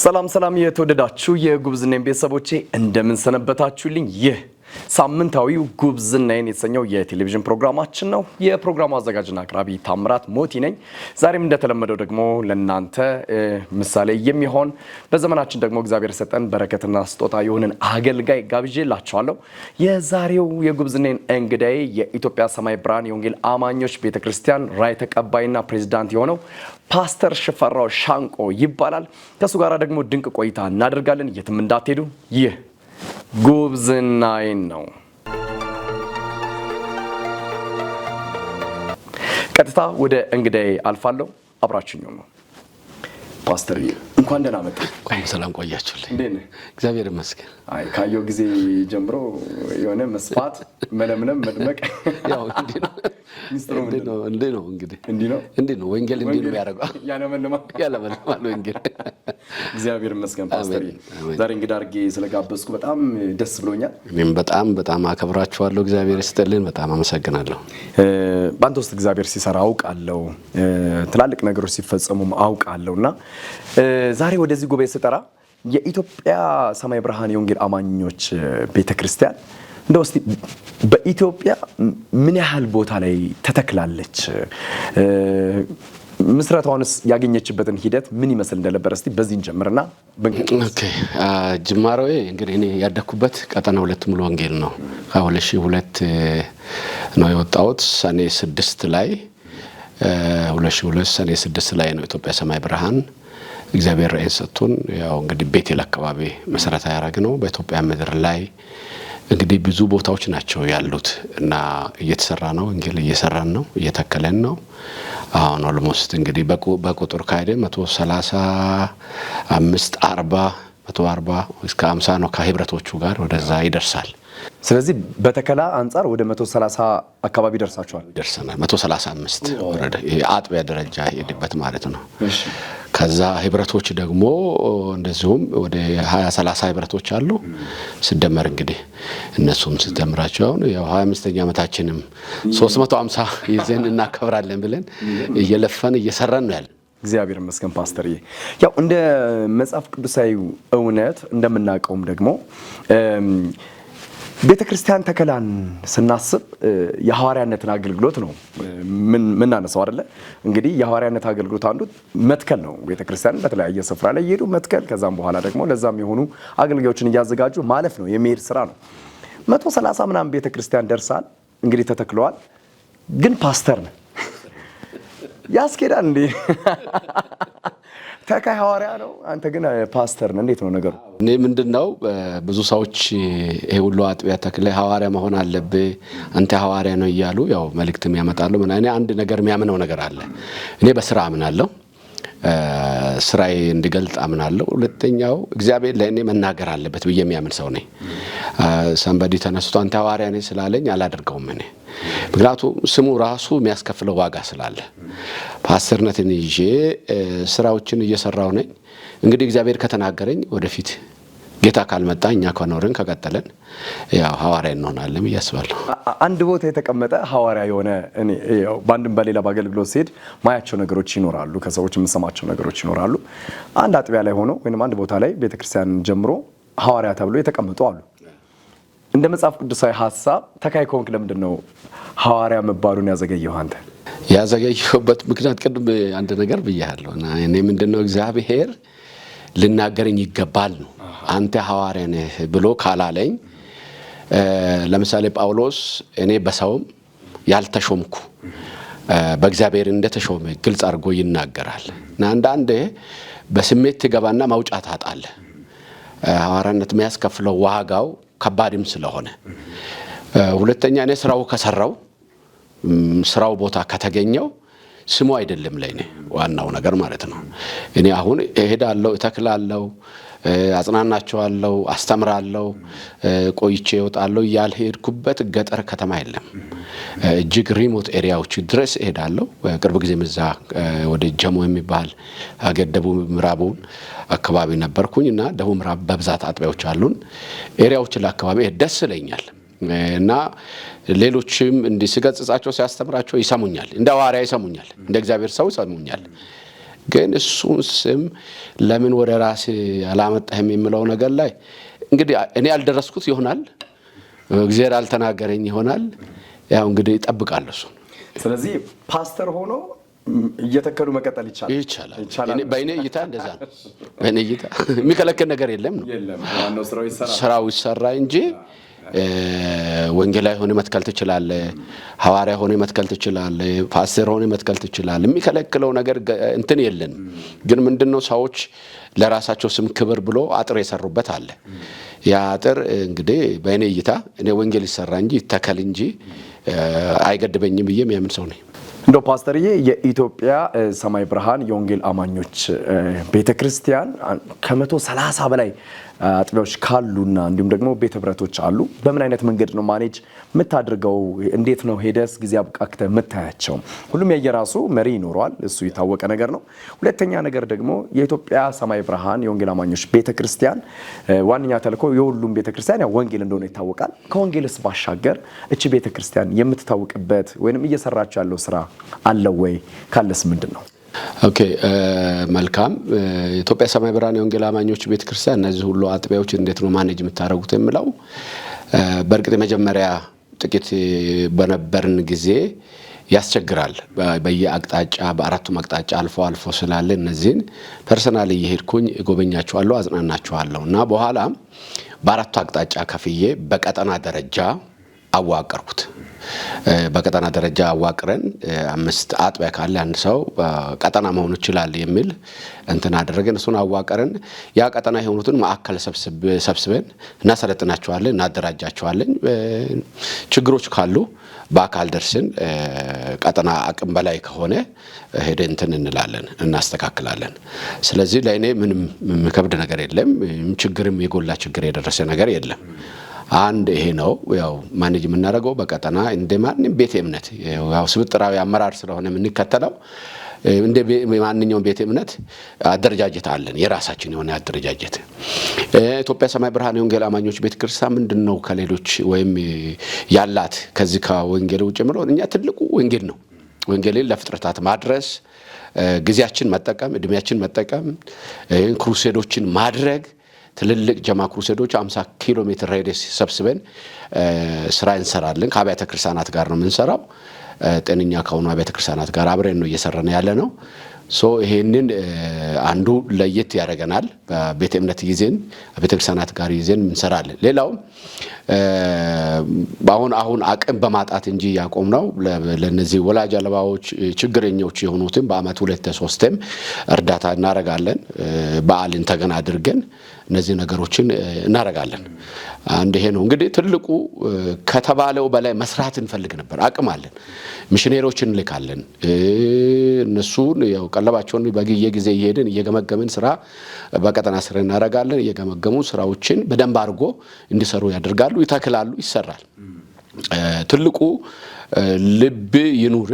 ሰላም ሰላም የተወደዳችሁ የጉብዝናዬ ቤተሰቦቼ እንደምን ሰነበታችሁልኝ? ይህ ሳምንታዊው ጉብዝናዬ የተሰኘው የቴሌቪዥን ፕሮግራማችን ነው። የፕሮግራሙ አዘጋጅና አቅራቢ ታምራት ሞቲ ነኝ። ዛሬም እንደተለመደው ደግሞ ለናንተ ምሳሌ የሚሆን በዘመናችን ደግሞ እግዚአብሔር ሰጠን በረከትና ስጦታ የሆነን አገልጋይ ጋብዤላችኋለሁ። የዛሬው የጉብዝናዬ እንግዳዬ የኢትዮጵያ ሰማይ ብርሃን የወንጌል አማኞች ቤተክርስቲያን ራዕይ ተቀባይና ፕሬዝዳንት የሆነው ፓስተር ሽፈራው ሻንቆ ይባላል። ከሱ ጋር ደግሞ ድንቅ ቆይታ እናደርጋለን። የትም እንዳትሄዱ። ይህ ጉብዝናዬ ነው። ቀጥታ ወደ እንግዳዬ አልፋለሁ። አብራችሁኝ ነው። ፓስተር እንኳን ደህና መጣ። ሰላም ቆያችሁልኝ። እንዴት ነህ? እግዚአብሔር ይመስገን። አይ ካየው ጊዜ ጀምሮ የሆነ መስፋት መለምለም መድመቅ ያው እንዴ ነው ወንጌል እንዴ ነው ያደርጋል። ያለመልማል ወንጌል። እግዚአብሔር ይመስገን ፓስተር። ዛሬ እንግዳ አድርጌ ስለጋበዝኩ በጣም ደስ ብሎኛል። እኔም በጣም አከብራችኋለሁ። እግዚአብሔር ይስጥልን። በጣም አመሰግናለሁ። በአንተ ውስጥ እግዚአብሔር ሲሰራ አውቃለሁ። ትላልቅ ነገሮች ሲፈጸሙም አውቃለሁና ዛሬ ወደዚህ ጉባኤ ስጠራ የኢትዮጵያ ሰማይ ብርሃን የወንጌል አማኞች ቤተክርስቲያን እንደው እስቲ በኢትዮጵያ ምን ያህል ቦታ ላይ ተተክላለች? ምስረታውንስ ያገኘችበትን ሂደት ምን ይመስል እንደነበር እስቲ በዚህን ጀምርና ኦኬ። ጅማሮዬ እንግዲህ እኔ ያደኩበት ቀጠና 2 ሙሉ ወንጌል ነው። ከ2002 ነው የወጣሁት። ሰኔ 6 ላይ 2002 ሰኔ 6 ላይ ነው ኢትዮጵያ ሰማይ ብርሃን እግዚአብሔር ራዕይ ሰጥቶን ያው እንግዲህ ቤቴል አካባቢ መሰረታ ያደረግ ነው። በኢትዮጵያ ምድር ላይ እንግዲህ ብዙ ቦታዎች ናቸው ያሉት እና እየተሰራ ነው። ወንጌል እየሰራን ነው፣ እየተከለን ነው። አሁን ኦልሞስት እንግዲህ በቁጥር ካይደ 135 140 እስከ 50 ነው ከህብረቶቹ ጋር ወደዛ ይደርሳል። ስለዚህ በተከላ አንፃር ወደ 130 አካባቢ ደርሰናል። 135 ወረደ። የአጥቢያ ደረጃ ሄድበት ማለት ነው። እሺ። ከዛ ህብረቶች ደግሞ እንደዚሁም ወደ 20-30 ህብረቶች አሉ። ሲደመር እንግዲህ እነሱም ሲደምራቸው አሁን ያው 25ኛ ዓመታችንም 350 ይዘን እናከብራለን ብለን እየለፈን እየሰራን ነው ያለን። እግዚአብሔር ይመስገን ፓስተርዬ። ያው እንደ መጽሐፍ ቅዱሳዊ እውነት እንደምናውቀውም ደግሞ ቤተክርስቲያን ተከላን ስናስብ የሐዋርያነትን አገልግሎት ነው ምን አነሳው አይደለ? እንግዲህ የሐዋርያነት አገልግሎት አንዱ መትከል ነው። ቤተክርስቲያን በተለያየ ስፍራ ላይ ይሄዱ መትከል፣ ከዛም በኋላ ደግሞ ለዛም የሆኑ አገልጋዮችን እያዘጋጁ ማለፍ ነው፣ የሚሄድ ስራ ነው። 130 ምናምን ቤተክርስቲያን ደርሳል እንግዲህ ተተክለዋል። ግን ፓስተር ነው ያስኬዳል እንዴ? ተካይ ሐዋርያ ነው፣ አንተ ግን ፓስተር ነህ። እንዴት ነው ነገሩ? እኔ ምንድነው ብዙ ሰዎች ይሄ ሁሉ አጥቢያ ተክለ ሐዋርያ መሆን አለብህ አንተ ሐዋርያ ነው እያሉ ያው መልእክትም ያመጣሉ። እኔ አንድ ነገር የሚያምነው ነገር አለ። እኔ በስራ አምናለሁ፣ ስራዬ እንዲገልጥ አምናለሁ። ሁለተኛው እግዚአብሔር ለእኔ መናገር አለበት ብዬ የሚያምን ሰው ነኝ። ሰንበዲ ተነስቶ አንተ ሐዋርያ ነህ ስላለኝ አላደርገውም እኔ። ምክንያቱም ስሙ ራሱ የሚያስከፍለው ዋጋ ስላለ ፓስተርነትን ይዤ ስራዎችን እየሰራው ነኝ። እንግዲህ እግዚአብሔር ከተናገረኝ ወደፊት ጌታ ካልመጣ እኛ ከኖርን ከቀጠለን ያው ሐዋርያ እንሆናለን እያስባለሁ። አንድ ቦታ የተቀመጠ ሐዋርያ የሆነ እኔ ያው በአንድም በሌላ በአገልግሎት ሲሄድ ማያቸው ነገሮች ይኖራሉ፣ ከሰዎች የምሰማቸው ነገሮች ይኖራሉ። አንድ አጥቢያ ላይ ሆኖ ወይንም አንድ ቦታ ላይ ቤተክርስቲያን ጀምሮ ሐዋርያ ተብሎ የተቀመጡ አሉ። እንደ መጽሐፍ ቅዱሳዊ ሐሳብ ተካይ ከሆንክ ለምንድን ነው ሐዋርያ መባሉን ያዘገየው? አንተ ያዘገየሁበት ምክንያት ቅድም አንድ ነገር ብያለሁ እና እኔ ምንድነው እግዚአብሔር ልናገረኝ ይገባል ነው። አንተ ሐዋርያ ነህ ብሎ ካላለኝ ለምሳሌ ጳውሎስ እኔ በሰውም ያልተሾምኩ በእግዚአብሔር እንደተሾመ ግልጽ አድርጎ ይናገራል። እና አንዳንዴ በስሜት ትገባና ማውጫት አጣለ። ሐዋርያነት የሚያስከፍለው ዋጋው ከባድም ስለሆነ፣ ሁለተኛ እኔ ስራው ከሰራው ስራው ቦታ ከተገኘው ስሙ አይደለም ለኔ ዋናው ነገር ማለት ነው። እኔ አሁን እሄዳለሁ፣ እተክላለሁ፣ አጽናናቸዋለሁ፣ አስተምራለሁ፣ ቆይቼ እወጣለሁ ያልሄድኩበት ገጠር ከተማ የለም። እጅግ ሪሞት ኤሪያዎች ድረስ እሄዳለሁ። ቅርብ ጊዜ ምዛ ወደ ጀሞ የሚባል ደቡብ ምዕራቡን አካባቢ ነበርኩኝና ደቡብ ምዕራብ በብዛት አጥቢያዎች አሉን። ኤሪያዎች ለአካባቢ ደስ ይለኛል እና ሌሎችም እንዲስገጽጻቸው ሲያስተምራቸው ይሰሙኛል። እንደ ሐዋርያ ይሰሙኛል፣ እንደ እግዚአብሔር ሰው ይሰሙኛል። ግን እሱን ስም ለምን ወደ ራስ ያላመጣህም የሚለው ነገር ላይ እንግዲህ እኔ ያልደረስኩት ይሆናል እግዚአብሔር አልተናገረኝ ይሆናል ያው እንግዲህ እጠብቃለሁ እሱ ስለዚህ ፓስተር ሆኖ እየተከሉ መቀጠል ይቻላል በእኔ እይታ እንደዛ ነው በእኔ እይታ የሚከለከል ነገር የለም ነው ዋናው ስራው ይሰራ እንጂ ወንጌላዊ ሆነ መትከል ትችላለህ ሐዋርያ ሆነ መትከል ትችላለህ ፓስተር ሆነ መትከል ትችላለህ የሚከለክለው ነገር እንትን የለም ግን ምንድነው ሰዎች ለራሳቸው ስም ክብር ብሎ አጥር የሰሩበት አለ ያ አጥር እንግዲህ በእኔ እይታ እኔ ወንጌል ይሰራ እንጂ ተከል እንጂ አይገድበኝም ብዬ የሚያምን ሰው ነኝ እንደው ፓስተርዬ የኢትዮጵያ ሰማይ ብርሃን የወንጌል አማኞች ቤተክርስቲያን ከ130 በላይ አጥቢያዎች ካሉና እንዲሁም ደግሞ ቤተ ህብረቶች አሉ በምን አይነት መንገድ ነው ማኔጅ የምታደርገው እንዴት ነው ሄደስ ጊዜ አብቃክተ የምታያቸው ሁሉም የየራሱ መሪ ይኖራል እሱ የታወቀ ነገር ነው ሁለተኛ ነገር ደግሞ የኢትዮጵያ ሰማይ ብርሃን የወንጌል አማኞች ቤተክርስቲያን ዋንኛ ተልኮ የሁሉም ቤተክርስቲያን ያው ወንጌል እንደሆነ ይታወቃል ከወንጌልስ ባሻገር እቺ ቤተክርስቲያን የምትታወቅበት ወይንም እየሰራች ያለው ስራ አለ ወይ ካለስ ምንድነው ኦኬ መልካም ኢትዮጵያ ሰማይ ብርሃን የወንጌል አማኞች ቤተክርስቲያን እነዚህ ሁሉ አጥቢያዎች እንዴት ነው ማኔጅ የምታደርጉት የሚለው በርግጥ መጀመሪያ ጥቂት በነበርን ጊዜ ያስቸግራል በየአቅጣጫ በአራቱም አቅጣጫ አልፎ ስላለ እነዚህን ፐርሰናሊ እየሄድኩኝ ጎበኛቸዋለሁ አጽናናቸዋለሁና በኋላ በአራቱ አቅጣጫ ከፍዬ በቀጠና ደረጃ አዋቀርኩት በቀጠና ደረጃ አዋቅረን 5 አጥቢያ ካለ አንድ ሰው ቀጠና መሆን ይችላል የሚል እንትን አደረገን እሱን አዋቀረን ያ ቀጠና የሆኑትን ማዕከል ሰብስበን እናሰለጥናቸዋለን እናደራጃቸዋለን ችግሮች ካሉ በአካል ደርሰን ቀጠና አቅም በላይ ከሆነ ሄደን እንትን እንላለን እናስተካክላለን ስለዚህ ለእኔ ምንም መከብድ ነገር የለም ችግርም የጎላ ችግር የደረሰ ነገር የለም አንድ ይሄ ነው ያው ማኔጅ የምናደርገው በቀጠና እንደማንም ቤተ እምነት ያው ስብጥራዊ አመራር ስለሆነ የምንከተለው እንደ ማንኛውም ቤተ እምነት አደረጃጀት አለን የራሳችን የሆነ አደረጃጀት ኢትዮጵያ ሰማይ ብርሃን የወንጌል አማኞች ቤተክርስቲያን ምንድነው ከሌሎች ወይም ያላት ከዚህ ከወንጌል ውጭ ምለው እኛ ትልቁ ወንጌል ነው ወንጌልን ለፍጥረታት ማድረስ ግዚያችን መጠቀም እድሜያችን መጠቀም ክሩሴዶችን ማድረግ ትልልቅ ጀማ ክሩሴዶች 50 ኪሎ ሜትር ሬዲየስ ሰብስበን ስራ እንሰራለን ከአብያተ ክርስቲያናት ጋር ነው የምንሰራው ጤነኛ ከሆኑ አብያተ ክርስቲያናት ጋር አብረን ነው እየሰራን ያለ ነው ሶ ይሄንን አንዱ ለየት ያደርገናል በቤተ እምነት ይዘን አብያተ ክርስቲያናት ጋር ይዘን እንሰራለን ሌላው አሁን አቅም በማጣት እንጂ ያቆምነው ለነዚህ ወላጅ አልባዎች ችግረኞች የሆኑትን በአመት 2-3ም እርዳታ እናረጋለን በዓልን ተገና አድርገን እነዚህ ነገሮችን እናረጋለን አንድ ይሄ ነው እንግዲህ ትልቁ ከተባለው በላይ መስራት እንፈልግ ነበር አቅም አለን ሚሽነሪዎችን ልካለን እነሱን ያው ቀለባቸውን በጊዜ እየሄድን እየገመገምን ስራ በቀጠና ስራ እናረጋለን እየገመገሙ ስራዎችን በደንብ አድርጎ እንዲሰሩ ያደርጋሉ ይተክላሉ ይሰራል ትልቁ ልብ ይኑር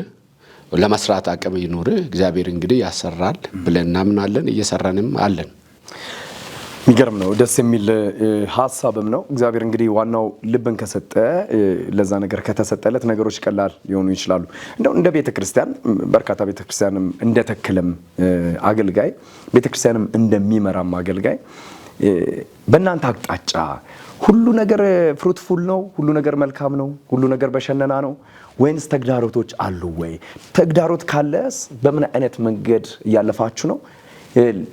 ለመስራት አቅም ይኑር እግዚአብሔር እንግዲህ ያሰራል ብለን እናምናለን እየሰራንም አለን ሚገርም ነው ደስ የሚል ሐሳብም ነው እግዚአብሔር እንግዲህ ዋናው ልብን ከሰጠ ለዛ ነገር ከተሰጠለት ነገሮች ቀላል ሊሆኑ ይችላሉ እንደው እንደ ቤተክርስቲያን በርካታ ቤተክርስቲያንም እንደተከለም አገልጋይ ቤተክርስቲያንም እንደሚመራም አገልጋይ በእናንተ አቅጣጫ ሁሉ ነገር ፍሩትፉል ነው ሁሉ ነገር መልካም ነው ሁሉ ነገር በሸነና ነው ወይንስ ተግዳሮቶች አሉ ወይ ተግዳሮት ካለስ በምን አይነት መንገድ ያለፋችሁ ነው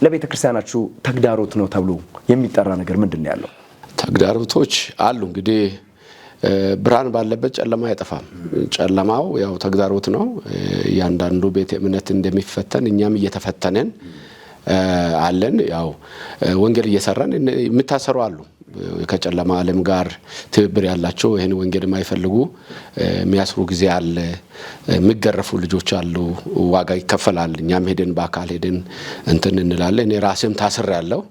ለቤተ ክርስቲያናችሁ ተግዳሮት ነው ተብሎ የሚጠራ ነገር ምንድነው ያለው ተግዳሮቶች አሉ እንግዲህ ብርሃን ባለበት ጨለማ አይጠፋም ጨለማው ያው ተግዳሮት ነው ያንዳንዱ ቤተ እምነት እንደሚፈተን እኛም እየተፈተነን አለን ያው ወንጌል እየሰራን የምታሰሩ አሉ ከጨለማ ዓለም ጋር ትብብር ያላቸው ይሄን ወንጌል የማይፈልጉ የሚያስሩ ጊዜ አለ የሚገረፉ ልጆች አሉ ዋጋ ይከፈላል እኛም ሄደን በአካል ሄደን እንትን እንላለን እኔ ራሴም ታስር ያለው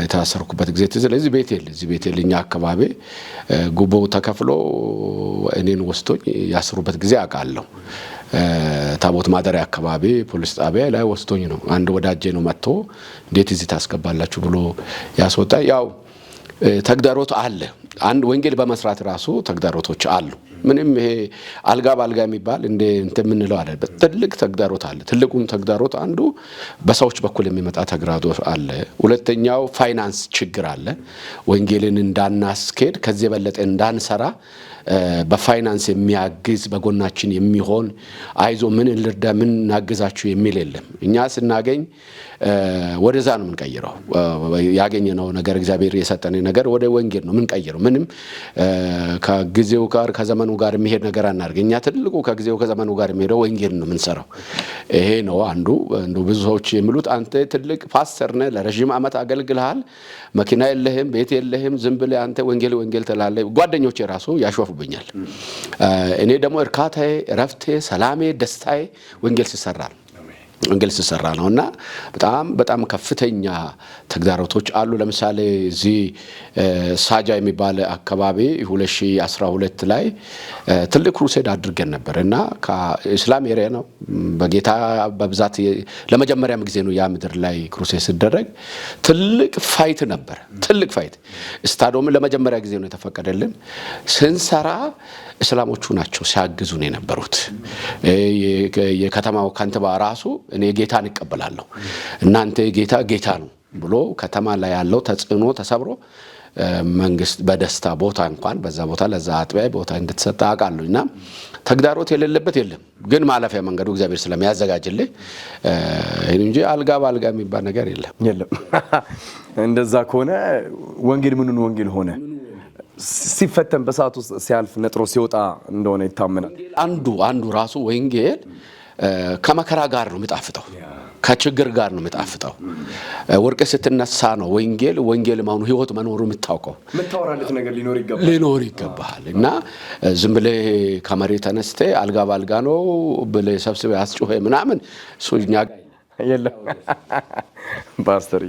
የታሰርኩበት ጊዜ ስለዚህ ቤቴልኛ አካባቢ ጉቦ ተከፍሎ እኔን ወስቶኝ ያስሩበት ጊዜ አቃለሁ ታቦት ማደሪያ አካባቢ ፖሊስ ጣቢያ ላይ ወስቶኝ ነው አንድ ወዳጄ ነው መጥቶ እንዴት እዚህ ታስገባላችሁ ብሎ ያስወጣ ያው ተግዳሮት አለ አንድ ወንጌል በመስራት ራሱ ተግዳሮቶች አሉ ምንም ይሄ አልጋ ባልጋ የሚባል እንትን የምንለው አይደለም። ትልቅ ተግዳሮት አለ። ትልቁም ተግዳሮት አንዱ በሰዎች በኩል የሚመጣ ተግዳሮት አለ። ሁለተኛው ፋይናንስ ችግር አለ። ወንጌልን እንዳናስኬድ ከዚህ የበለጠ እንዳንሰራ በፋይናንስ የሚያግዝ በጎናችን የሚሆን አይዞ ምን ልርዳ ምን እናግዛችሁ የሚል የለም። እኛ ስናገኝ ወደዛ ነው የምንቀይረው። ያገኘነው ነገር እግዚአብሔር የሰጠን ነገር ወደ ወንጌል ነው የምንቀይረው። ምንም ከጊዜው ጋር ከዘመኑ ጋር የሚሄድ ነገር አናርገ። እኛ ትልቁ ከጊዜው ከዘመኑ ጋር የሚሄደው ወንጌል ነው የምንሰራው። ይሄ ነው አንዱ ብዙ ሰዎች የሚሉት አንተ ትልቅ ፓስተር ነህ፣ ለረጅም ዓመት አገልግልሃል፣ መኪና የለህም፣ ቤት የለህም፣ ዝም ብለህ አንተ ወንጌል ትላለህ። ጓደኞቼ ራሱ ያሾፉብኛል። እኔ ደግሞ እርካታዬ፣ እረፍቴ፣ ሰላሜ፣ ደስታዬ ወንጌል ሲሰራ ነውና በጣም ከፍተኛ ተግዳሮቶች አሉ። ለምሳሌ እዚህ ሳጃ የሚባል አካባቢ 2012 ላይ ትልቅ ክሩሴድ አድርገን ነበር እና ከእስላም ኤሪያ ነው በጌታ በብዛት ለመጀመሪያም ጊዜ ነው ያ ምድር ላይ ክሩሴድ ሲደረግ። ትልቅ ፋይት ነበር። ትልቅ ፋይት ስታዲየም ለመጀመሪያ ጊዜ ነው የተፈቀደልን። ስንሰራ እስላሞቹ ናቸው ሲያግዙን የነበሩት። የከተማው ከንቲባ ራሱ እኔ ጌታን እቀበላለሁ እናንተ ጌታ ነው ብሎ ከተማ ላይ ያለው ተጽዕኖ ተሰብሮ መንግስት በደስታ ቦታ እንኳን በዛ ቦታ ለዛ አጥቢያ ቦታ እንድትሰጣ አቃሉና ተግዳሮት የሌለበት የለም። ግን ማለፊያ መንገዱ እግዚአብሔር ስለሚያዘጋጅልህ እንጂ አልጋ ባልጋ የሚባል ነገር የለም። እንደዛ ከሆነ ወንጌል ምኑን ወንጌል ሆነ ሲፈተን በሰዓት ውስጥ ሲያልፍ ነጥሮ ሲወጣ እንደሆነ ይታመናል። አንዱ ራሱ ወንጌል ከመከራ ጋር ነው የሚጣፍጠው፣ ከችግር ጋር ነው የሚጣፍጠው። ወርቅ ስትነሳ ነው ወንጌል ማኑ ህይወት መኖሩ የምታውቀው። ምን ታወራለት ነገር ሊኖር ይገባል እና ዝም ብለህ ከመሬት ተነስተ አልጋ ባልጋ ነው ብለህ ሰብስበህ አስጮኸ ምናምን ሱኛ የለም። ፓስተር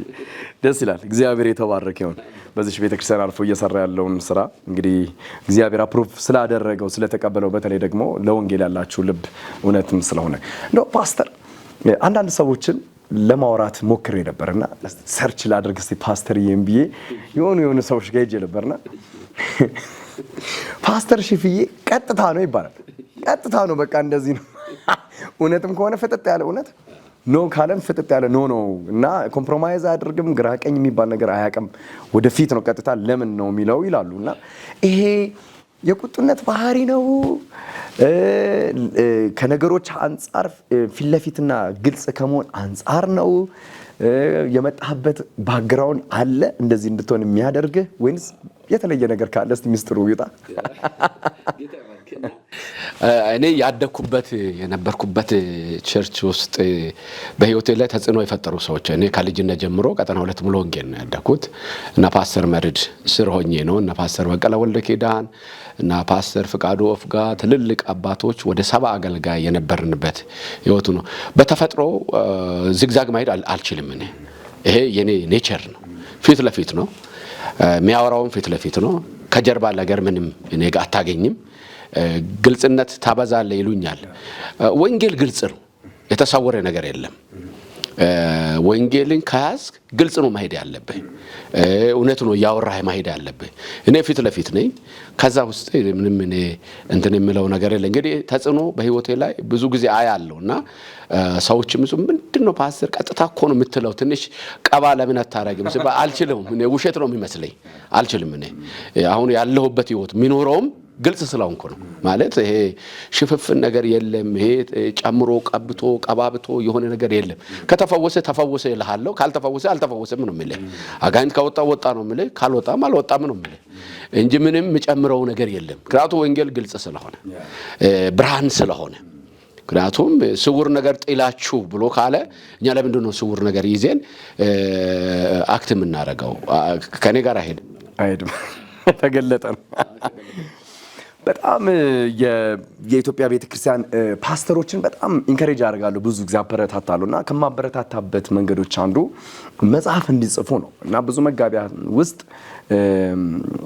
ደስ ይላል። እግዚአብሔር የተባረከ ይሁን። በዚህ ቤተክርስቲያን አልፎ እየሰራ ያለውን ስራ እንግዲህ እግዚአብሔር አፕሩቭ ስላደረገው ስለተቀበለው፣ በተለይ ደግሞ ለወንጌል ያላችሁ ልብ እውነትም ስለሆነ ነው። ፓስተር አንዳንድ ሰዎችን ለማውራት ሞክሬ ነበርና ሰርች ላድርግ እስቲ ፓስተር ይምብዬ የሆኑ ሰዎች ጋር ሄጄ ነበርና ፓስተር ሽፍዬ ቀጥታ ነው ይባላል። ቀጥታ ነው በቃ እንደዚህ ነው። እውነትም ከሆነ ፍጥጥ ያለ እውነት ኖ ካለም ፍጥጥ ያለ ኖ ነው እና ኮምፕሮማይዝ አያደርግም። ግራ ቀኝ የሚባል ነገር አያውቅም። ወደፊት ነው ቀጥታ ለምን ነው የሚለው ይላሉና ይሄ የቁጡነት ባህሪ ነው። ከነገሮች አንጻር ፊት ለፊትና ግልጽ ከመሆን አንጻር ነው። የመጣህበት ባክግራውንድ አለ እንደዚህ እንድትሆን የሚያደርግህ ወይንስ የተለየ ነገር ካለ እስቲ ሚስጥሩ ይውጣ። እኔ ያደኩበት የነበርኩበት ቸርች ውስጥ በህይወቴ ላይ ተጽዕኖ የፈጠሩ ሰዎች እኔ ከልጅነት ጀምሮ ቀጠና 2 ሙሉ ወንጌል ነው ያደኩት እና ፓስተር መርድ ስር ሆኜ ነው እና ፓስተር በቀለ ወልደ ኪዳን እና ፓስተር ፍቃዱ ኦፍጋ ትልልቅ አባቶች ወደ 70 አገልጋይ የነበርንበት ህይወቱ ነው። በተፈጥሮ ዝግዛግ ማሄድ አልችልም። እኔ ይሄ የኔ ኔቸር ነው። ፊት ለፊት ነው የሚያወራውን፣ ፊት ለፊት ነው። ከጀርባ ነገር ምንም እኔ ጋር አታገኝም። ግልጽነት ታበዛለ ይሉኛል። ወንጌል ግልጽ ነው፣ የተሰወረ ነገር የለም። ወንጌልን ከያዝክ ግልጽ ነው መሄድ ያለብህ። እውነት ነው ያወራህ መሄድ ያለብህ። እኔ ፊት ለፊት ነኝ። ከዛ ውስጥ ምንም እኔ እንትን የምለው ነገር የለ። እንግዲህ ተጽዕኖ በህይወቴ ላይ ብዙ ጊዜ አያለውና ሰዎችም ምንድነው ፓስተር ቀጥታ እኮ ነው የምትለው ትንሽ ቀባ ለምን አታረግም ሲባል አልችልም። እኔ ውሸት ነው የሚመስለኝ። አልችልም። እኔ አሁን ያለሁበት ህይወት ሚኖረውም ግልጽ ስለሆንኩ ነው። ማለት ይሄ ሽፍፍን ነገር የለም። ይሄ ጨምሮ ቀብቶ ቀባብቶ የሆነ ነገር የለም። ከተፈወሰ ይልሃለሁ፣ ካልተፈወሰ አልተፈወሰም ነው የሚልህ። አጋንንት ከወጣ ነው የሚልህ፣ ካልወጣም አልወጣም ነው የሚልህ እንጂ ምንም የጨምረው ነገር የለም። ምክንያቱም ወንጌል ግልጽ ስለሆነ ብርሃን ስለሆነ። ምክንያቱም ስውር ነገር ጥላችሁ ብሎ ካለ እኛ ለምንድን ነው ስውር ነገር ይዘን አክት የምናደርገው? ከኔ ጋር አይሄድም። ተገለጠ ነው። በጣም የኢትዮጵያ ቤተክርስቲያን ፓስተሮችን በጣም ኢንከሬጅ አደርጋለሁ፣ ብዙ ጊዜ አበረታታለሁና ከማበረታታበት መንገዶች አንዱ መጽሐፍ እንዲጽፉ ነው እና ብዙ መጋቢያ ውስጥ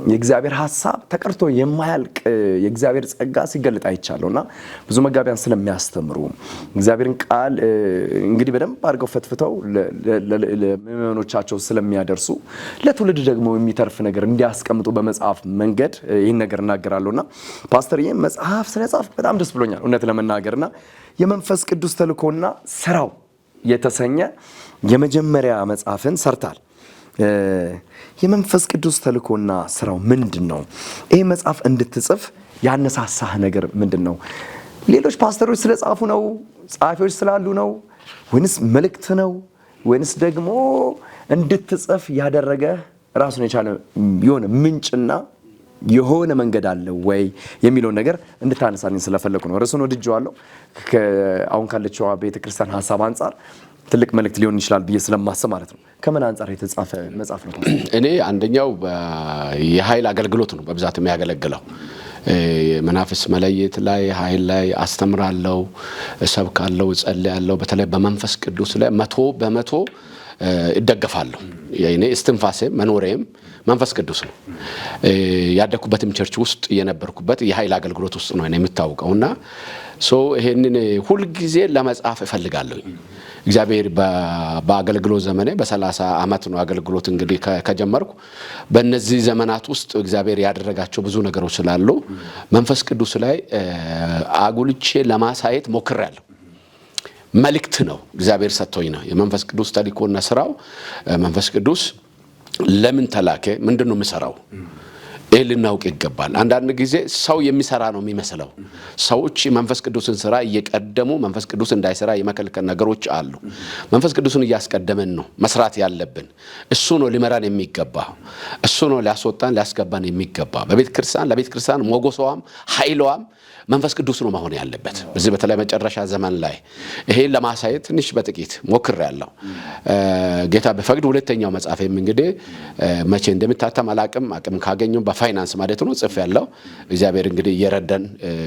የእግዚአብሔር ሐሳብ ተቀርቶ የማያልቅ የእግዚአብሔር ጸጋ ሲገለጥ አይቻለሁና ብዙ መጋቢያን ስለሚያስተምሩ እግዚአብሔርን ቃል እንግዲህ በደንብ አድርገው ፈትፍተው ለምዕመኖቻቸው ስለሚያደርሱ ለትውልድ ደግሞ የሚተርፍ ነገር እንዲያስቀምጡ በመጽሐፍ መንገድ ይህን ነገር እናገራለሁና ፓስተር ይሄን መጽሐፍ ስለጻፍ በጣም ደስ ብሎኛል እውነት ለመናገርና የመንፈስ ቅዱስ ተልእኮና ስራው የተሰኘ የመጀመሪያ መጽሐፍን ሰርታል። የመንፈስ ቅዱስ ተልእኮና ስራው ምንድነው? ይሄ መጽሐፍ እንድትጽፍ ያነሳሳህ ነገር ምንድነው? ሌሎች ፓስተሮች ስለጻፉ ነው? ጸሐፊዎች ስላሉ ነው? ወይንስ መልእክት ነው? ወይንስ ደግሞ እንድትጽፍ ያደረገ ራሱን የቻለ የሆነ ምንጭና የሆነ መንገድ አለ ወይ የሚለውን ነገር እንድታነሳልኝ ስለፈለኩ ነው። ርዕሱን ወድጄዋለሁ። አሁን ካለችው ቤተክርስቲያን ሐሳብ አንጻር ትልቅ መልእክት ሊሆን ይችላል ብዬ ስለማስብ ማለት ነው። ከምን አንጻር የተጻፈ መጽሐፍ ነው? እኔ አንደኛው የኃይል አገልግሎት ነው በብዛት የሚያገለግለው። መናፍስ መለየት ላይ ኃይል ላይ አስተምራለሁ፣ እሰብካለሁ፣ እጸልያለሁ። በተለይ በመንፈስ ቅዱስ ላይ 100% እደገፋለሁ። የኔ እስትንፋሴ መኖሬም መንፈስ ቅዱስ ነው። ያደኩበትም ቸርች ውስጥ የነበርኩበት የኃይል አገልግሎት ውስጥ ነው የምታውቀውና ይሄንን ሁሉ ጊዜ ለመጻፍ እፈልጋለሁ። እግዚአብሔር በአገልግሎት ዘመኔ በ30 ዓመት ነው አገልግሎት እንግዲህ ከጀመርኩ። በእነዚህ ዘመናት ውስጥ እግዚአብሔር ያደረጋቸው ብዙ ነገሮች ስላሉ መንፈስ ቅዱስ ላይ አጉልቼ ለማሳየት ሞክሬያለሁ። መልእክት ነው እግዚአብሔር ሰጥቶኝ ነው። የመንፈስ ቅዱስ ተልእኮና ስራው መንፈስ ቅዱስ ለምን ተላከ? ምንድነው የሚሰራው? ይሄ ልናውቅ ይገባል። አንዳንድ ጊዜ ሰው የሚሰራ ነው የሚመስለው። ሰዎች መንፈስ ቅዱስን ስራ እየቀደሙ መንፈስ ቅዱስ እንዳይሰራ የመከልከል ነገሮች አሉ። መንፈስ ቅዱስን እያስቀደመን ነው መስራት ያለብን። እሱ ነው ሊመራን የሚገባ፣ እሱ ነው ሊያስወጣን ሊያስገባን የሚገባ። ለቤተ ክርስቲያን ሞገሷም ኃይሏም መንፈስ ቅዱስ ነው መሆን ያለበት። በዚህ በተለይ መጨረሻ ዘመን ላይ ይሄን ለማሳየት ትንሽ በጥቂት ሞክሬያለሁ። ጌታ በፈቅድ ሁለተኛው መጽሐፌም እንግዲህ መቼ እንደምታተም አቅም ካገኘው በፋይናንስ ማለት ነው ጽፌያለሁ። እግዚአብሔር እንግዲህ እየረዳን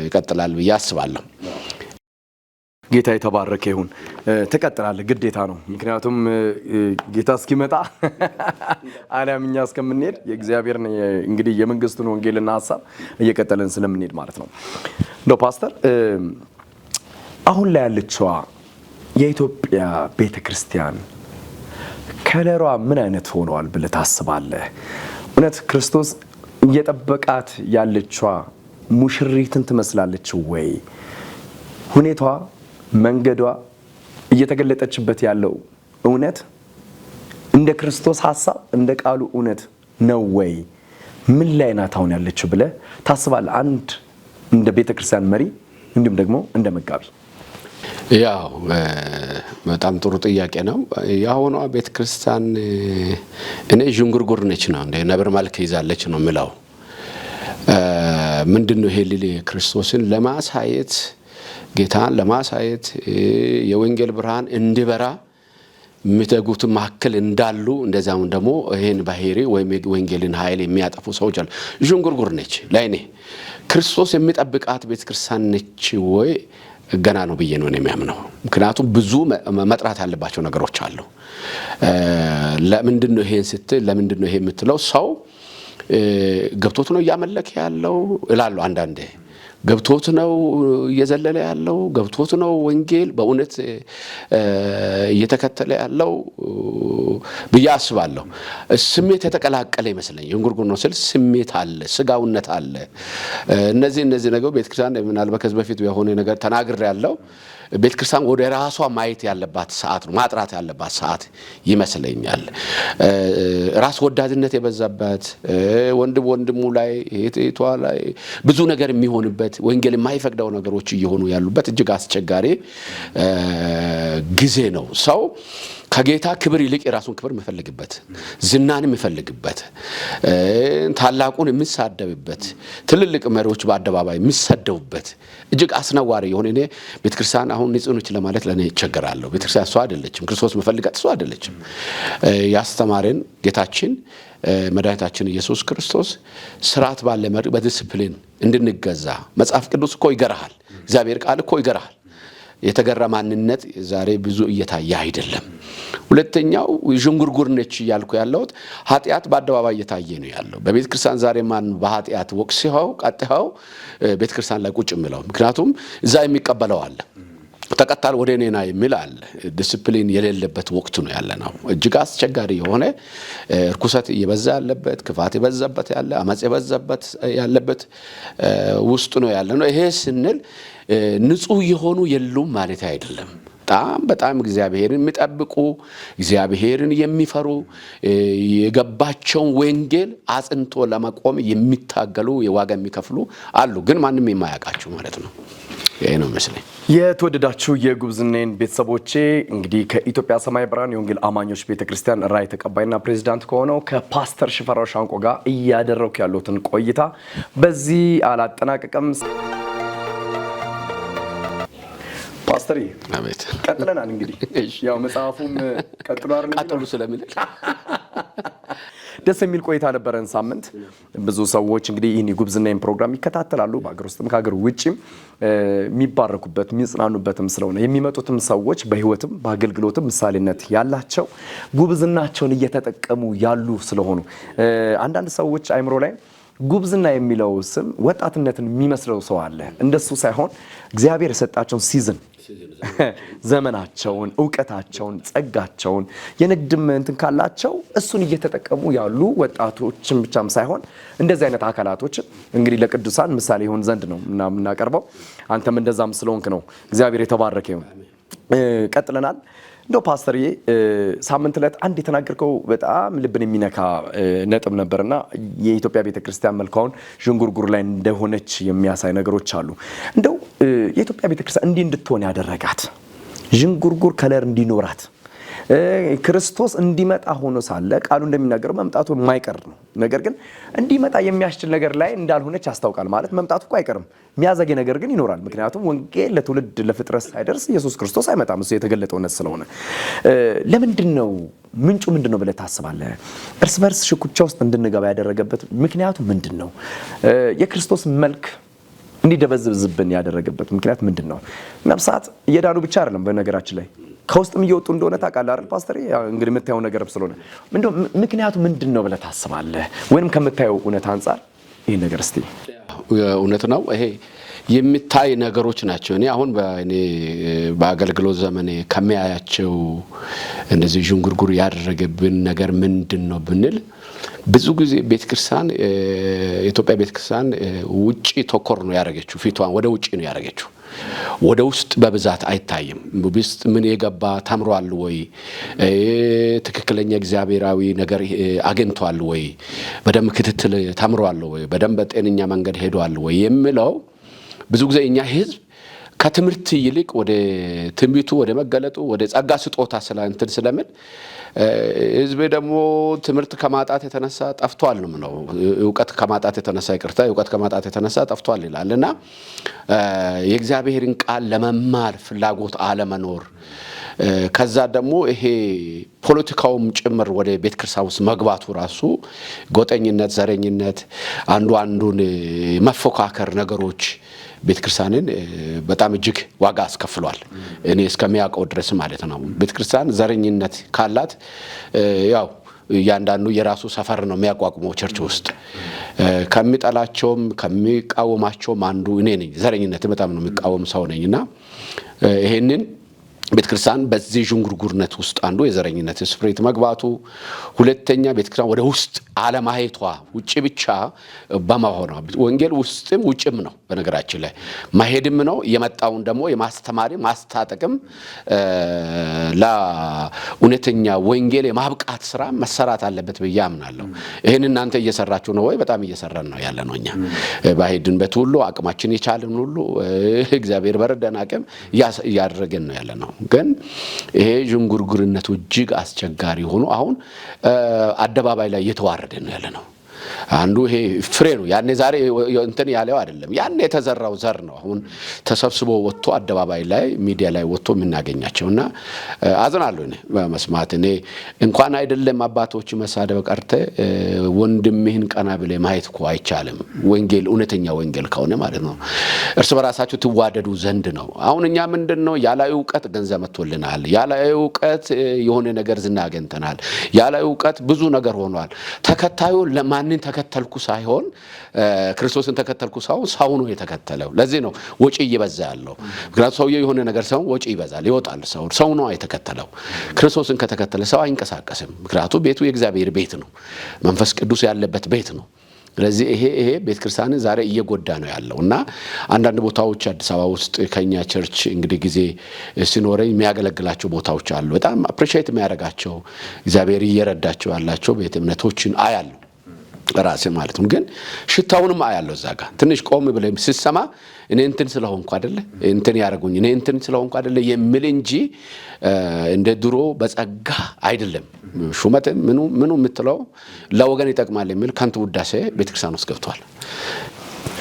ይቀጥላል ብዬ አስባለሁ። ጌታ የተባረከ ይሁን። ተቀጥላለህ፣ ግዴታ ነው። ምክንያቱም ጌታ እስኪመጣ አሊያም እኛ እስከምንሄድ የእግዚአብሔርን እንግዲህ የመንግስቱን ወንጌልና ሐሳብ እየቀጠልን ስለምንሄድ ማለት ነው። እንደው ፓስተር አሁን ላይ ያለችዋ የኢትዮጵያ ቤተክርስቲያን ከለሯ ምን አይነት ሆኗል ብለህ ታስባለህ? እውነት ክርስቶስ እየጠበቃት ያለችዋ ሙሽሪትን ትመስላለች ወይ? ሁኔታዋ መንገዷ እየተገለጠችበት ያለው እውነት እንደ ክርስቶስ ሐሳብ እንደ ቃሉ እውነት ነው ወይ? ምን ላይ ናት አሁን ያለችው ብለህ ታስባለህ? አንድ እንደ ቤተክርስቲያን መሪ እንዲሁም ደግሞ እንደ መጋቢ። ያው በጣም ጥሩ ጥያቄ ነው። ያሁኗ ቤተክርስቲያን እኔ ዥንጉርጉር ነች ነው እንደ ነብር መልክ ይዛለች ነው የምለው። ምንድነው ይሄ ክርስቶስን ለማሳየት ጌታን ለማሳየት የወንጌል ብርሃን እንዲበራ የሚተጉት መካከል እንዳሉ እንደዛም ደግሞ ይሄን ባህሪ ወይም ወንጌልን ኃይል የሚያጠፉ ሰዎች አሉ። ዥንጉርጉር ነች ለኔ። ክርስቶስ የሚጠብቃት ቤተክርስቲያን ነች ወይ? ገና ነው ብዬ ነው የሚያምነው። ምክንያቱም ብዙ መጥራት ያለባቸው ነገሮች አሉ። ለምንድነው ይሄን ስትል ለምንድነው ይሄ የምትለው ሰው ገብቶት ነው እያመለከ ያለው እላለሁ አንዳንዴ። ገብቶት ነው እየዘለለ ያለው? ገብቶት ነው ወንጌል በእውነት እየተከተለ ያለው ብዬ አስባለሁ። ስሜት የተቀላቀለ ይመስለኛል። የእንጉርጉር ነው ስል ስሜት አለ፣ ስጋውነት አለ። እነዚህ ነገሮች ቤተክርስቲያን ምናልባት ከዚህ በፊት የሆነ ነገር ተናግሬ ያለው ቤተክርስቲያን ወደ ራሷ ማየት ያለባት ሰዓት ነው፣ ማጥራት ያለባት ሰዓት ይመስለኛል። ራስ ወዳድነት የበዛበት ወንድሙ ላይ እህቷ ላይ ብዙ ነገር የሚሆንበት ወንጌል የማይፈቅደው ነገሮች እየሆኑ ያሉበት እጅግ አስቸጋሪ ጊዜ ነው። ሰው ከጌታ ክብር ይልቅ የራሱን ክብር የሚፈልግበት፣ ዝናን የሚፈልግበት፣ ታላቁን የሚሳደብበት፣ ትልልቅ መሪዎች በአደባባይ የሚሰደቡበት እጅግ አስነዋሪ የሆነ እኔ ቤተክርስቲያን አሁን ንጹህ ነች ለማለት ለኔ ይቸገራለሁ። ቤተክርስቲያን እሷ አይደለችም። ክርስቶስ መፈልጋት እሷ አይደለችም። ያስተማረን ጌታችን መድኃኒታችን ኢየሱስ ክርስቶስ ስርዓት ባለ መሪ በዲሲፕሊን እንድንገዛ መጽሐፍ ቅዱስ እኮ ይገራሃል። እግዚአብሔር ቃል እኮ ይገራሃል። የተገራ ማንነት ዛሬ ብዙ እየታየ አይደለም። ሁለተኛው ዥንጉርጉር ነች ያልኩ ያለውት ኃጢአት በአደባባይ እየታየ ነው ያለው። በቤተክርስቲያን ዛሬ ማን በኃጢአት ወቅሰው ቀጥተው ቤተክርስቲያን ላይ ቁጭ ምለው? ምክንያቱም እዛ የሚቀበለው አለ። ተቀጣል ወደ እኔና የሚል አለ። ዲሲፕሊን የሌለበት ወቅት ነው ያለነው። እጅግ አስቸጋሪ የሆነ እርኩሰት እየበዛ ያለበት፣ ክፋት የበዛበት ያለ፣ አመጽ የበዛበት ያለበት ውስጥ ነው ያለነው። ይሄ ስንል ንጹህ የሆኑ የሉም ማለት አይደለም። በጣም እግዚአብሔርን የሚጠብቁ እግዚአብሔርን የሚፈሩ የገባቸውን ወንጌል አጽንቶ ለመቆም የሚታገሉ የዋጋ የሚከፍሉ አሉ፣ ግን ማንም የማያውቃቸው ማለት ነው። ይሄ ነው መስለኝ። የተወደዳችሁ የጉብዝናዬን ቤተሰቦቼ እንግዲህ ከኢትዮጵያ ሰማይ ብርሃን የወንጌል አማኞች ቤተክርስቲያን ራዕይ ተቀባይና ፕሬዚዳንት ከሆነው ከፓስተር ሽፈራው ሻንቆ ጋር እያደረኩ ያለሁትን ቆይታ በዚህ አላጠናቀቅም። ፓስተር አቤት፣ ቀጥለናል። እንግዲህ ያው መጽሐፉም ቀጥሉ ስለሚል ደስ የሚል ቆይታ ነበረን ሳምንት። ብዙ ሰዎች እንግዲህ ይህን የጉብዝናዬን ፕሮግራም ይከታተላሉ፣ በሀገር ውስጥም ከሀገር ውጭም የሚባረኩበት የሚጽናኑበትም ስለሆነ የሚመጡትም ሰዎች በህይወትም በአገልግሎትም ምሳሌነት ያላቸው ጉብዝናቸውን እየተጠቀሙ ያሉ ስለሆኑ አንዳንድ ሰዎች አይምሮ ላይ ጉብዝና የሚለው ስም ወጣትነትን የሚመስለው ሰው አለ። እንደሱ ሳይሆን እግዚአብሔር የሰጣቸውን ሲዝን ዘመናቸውን፣ እውቀታቸውን፣ ጸጋቸውን የንግድም እንትን ካላቸው እሱን እየተጠቀሙ ያሉ ወጣቶችን ብቻም ሳይሆን እንደዚህ አይነት አካላቶችን እንግዲህ ለቅዱሳን ምሳሌ ይሆን ዘንድ ነው የምናቀርበው። አንተም እንደዛም ስለሆንክ ነው። እግዚአብሔር የተባረከ ይሁን። ቀጥለናል። እንደው ፓስተርዬ ሳምንት ዕለት አንድ የተናገርከው በጣም ልብን የሚነካ ነጥብ ነበርና የኢትዮጵያ ቤተክርስቲያን መልካውን ዥንጉርጉር ላይ እንደሆነች የሚያሳይ ነገሮች አሉ። እንደው የኢትዮጵያ ቤተክርስቲያን እንዲህ እንድትሆን ያደረጋት ዥንጉርጉር ከለር እንዲኖራት ክርስቶስ እንዲመጣ ሆኖ ሳለ ቃሉ እንደሚናገረው መምጣቱ የማይቀር ነው። ነገር ግን እንዲመጣ የሚያስችል ነገር ላይ እንዳልሆነች ያስታውቃል። ማለት መምጣቱ እኮ አይቀርም፣ የሚያዘገይ ነገር ግን ይኖራል። ምክንያቱም ወንጌል ለትውልድ ለፍጥረት ሳይደርስ ኢየሱስ ክርስቶስ አይመጣም። እሱ የተገለጠው እውነት ስለሆነ ለምንድን ነው ምንጩ ምንድን ነው ብለህ ታስባለህ? እርስ በርስ ሽኩቻ ውስጥ እንድንገባ ያደረገበት ምክንያቱ ምንድን ነው? የክርስቶስ መልክ እንዲደበዝብዝብን ያደረገበት ምክንያት ምንድን ነው? ነፍሳት እየዳኑ ብቻ አይደለም፣ በነገራችን ላይ ከውስጥም እየወጡ እንደሆነ ታውቃለህ አይደል ፓስተር? እንግዲህ የምታየው ነገር ስለሆነ ምክንያቱ ምንድን ነው ብለህ ታስባለህ? ወይንም ከምታየው እውነት አንጻር ይሄን ነገር እስቲ። እውነት ነው፣ ይሄ የሚታይ ነገሮች ናቸው። እኔ አሁን በአገልግሎት ዘመኔ ከሚያያቸው እንደዚህ ዥንጉርጉር ያደረገብን ነገር ምንድን ነው ብንል ብዙ ጊዜ ቤተክርስቲያን የኢትዮጵያ ቤተክርስቲያን ውጪ ተኮር ነው ያደረገችው። ፊቷን ወደ ውጪ ነው ያደረገችው። ወደ ውስጥ በብዛት አይታይም። ውስጥ ምን የገባ ተምሯል ወይ? ትክክለኛ እግዚአብሔራዊ ነገር አግኝቷል ወይ? በደንብ ክትትል ተምሯል ወይ? በደንብ በጤነኛ መንገድ ሄዷል ወይ የሚለው ብዙ ጊዜ እኛ ህዝብ ከትምህርት ይልቅ ወደ ትንቢቱ ወደ መገለጡ ወደ ጸጋ ስጦታ ስለእንትን ስለምን ህዝብ ደግሞ ትምህርት ከማጣት የተነሳ ጠፍቷል ነው። ዕውቀት ከማጣት የተነሳ ይቅርታ፣ ዕውቀት ከማጣት የተነሳ ጠፍቷል ይላልና የእግዚአብሔርን ቃል ለመማር ፍላጎት አለመኖር፣ ከዛ ደግሞ ይሄ ፖለቲካውም ጭምር ወደ ቤተክርስቲያን ውስጥ መግባቱ ራሱ ጎጠኝነት፣ ዘረኝነት፣ አንዱ አንዱን መፎካከር ነገሮች ቤተክርስቲያንን በጣም እጅግ ዋጋ አስከፍሏል። እኔ እስከሚያውቀው ድረስ ማለት ነው። ቤተክርስቲያን ዘረኝነት ካላት ያው እያንዳንዱ የራሱ ሰፈር ነው የሚያቋቁመው ቸርች ውስጥ። ከሚጠላቸውም ከሚቃወማቸውም አንዱ እኔ ነኝ። ዘረኝነት በጣም ነው የሚቃወም ሰው ነኝና ይሄንን ቤተክርስቲያን በዚህ ዥንጉርጉርነት ውስጥ አንዱ የዘረኝነት ስፕሪት መግባቱ፣ ሁለተኛ ቤተክርስቲያን ወደ ውስጥ አለማየቷ፣ ውጭ ብቻ በመሆኗ ወንጌል ውስጥም ውጭም ነው በነገራችን ላይ ማሄድም ነው። የመጣውን ደግሞ የማስተማሪ ማስታጠቅም ለእውነተኛ ወንጌል የማብቃት ስራ መሰራት አለበት ብዬ አምናለሁ። ይሄን እናንተ እየሰራችሁ ነው ወይ? በጣም እየሰራን ነው ያለ ነው። እኛ ባሄድንበት ሁሉ አቅማችን የቻለን ሁሉ እግዚአብሔር በረዳን አቅም እያደረገን ነው ያለ ነው። ግን ይሄ ዥንጉርጉርነቱ እጅግ አስቸጋሪ ሆኖ አሁን አደባባይ ላይ እየተዋረደ ነው ያለ ነው። አንዱ ይሄ ፍሬ ነው። ያኔ ዛሬ እንትን ያለው አይደለም፣ ያኔ የተዘራው ዘር ነው። አሁን ተሰብስቦ ወጥቶ አደባባይ ላይ ሚዲያ ላይ ወጥቶ የምናገኛቸውና አዝናለሁ እኔ በመስማት። እኔ እንኳን አይደለም አባቶች መሳደብ ቀርተ ወንድምህን ቀና ብለህ ማየት እኮ አይቻልም። ወንጌል እውነተኛ ወንጌል ከሆነ ማለት ነው እርስ በራሳችሁ ትዋደዱ ዘንድ ነው። አሁን እኛ ምንድነው ያለ ዕውቀት ገንዘብ መጥቶልናል፣ ያለ ዕውቀት የሆነ ነገር ዝና አግኝተናል፣ ያለ ዕውቀት ብዙ ነገር ሆኗል። ተከታዩ ለማን ያንን ተከተልኩ ሳይሆን ክርስቶስን ተከተልኩ ሳይሆን ሰው ነው የተከተለው። ለዚህ ነው ወጪ እየበዛ ያለው። ምክንያቱም ሰውየው የሆነ ነገር ሳይሆን ወጪ ይበዛል፣ ይወጣል። ሰው ነው የተከተለው። ክርስቶስን ከተከተለ ሰው አይንቀሳቀስም። ምክንያቱም ቤቱ የእግዚአብሔር ቤት ነው፣ መንፈስ ቅዱስ ያለበት ቤት ነው። ስለዚህ ይሄ ቤተክርስቲያንን ዛሬ እየጎዳ ነው ያለው እና አንዳንድ ቦታዎች አዲስ አበባ ውስጥ ከኛ ቸርች እንግዲህ ጊዜ ሲኖረኝ የሚያገለግላቸው ቦታዎች አሉ። በጣም አፕሪሺየት የሚያደርጋቸው እግዚአብሔር እየረዳቸው ያላቸው ቤተ እምነቶችን አያለሁ ራሴ ማለት ነው። ግን ሽታውንም አያለሁ እዛ ጋር ትንሽ ቆም ብለህ ሲሰማ እኔ እንትን ስለሆንኩ አይደለ እንትን ያደርጉኝ እኔ እንትን ስለሆንኩ አይደለ የሚል እንጂ እንደ ድሮ በጸጋ አይደለም። ሹመት ምኑ የምትለው ለወገን ይጠቅማል የሚል ከንቱ ውዳሴ ቤተክርስቲያን ውስጥ ገብቷል።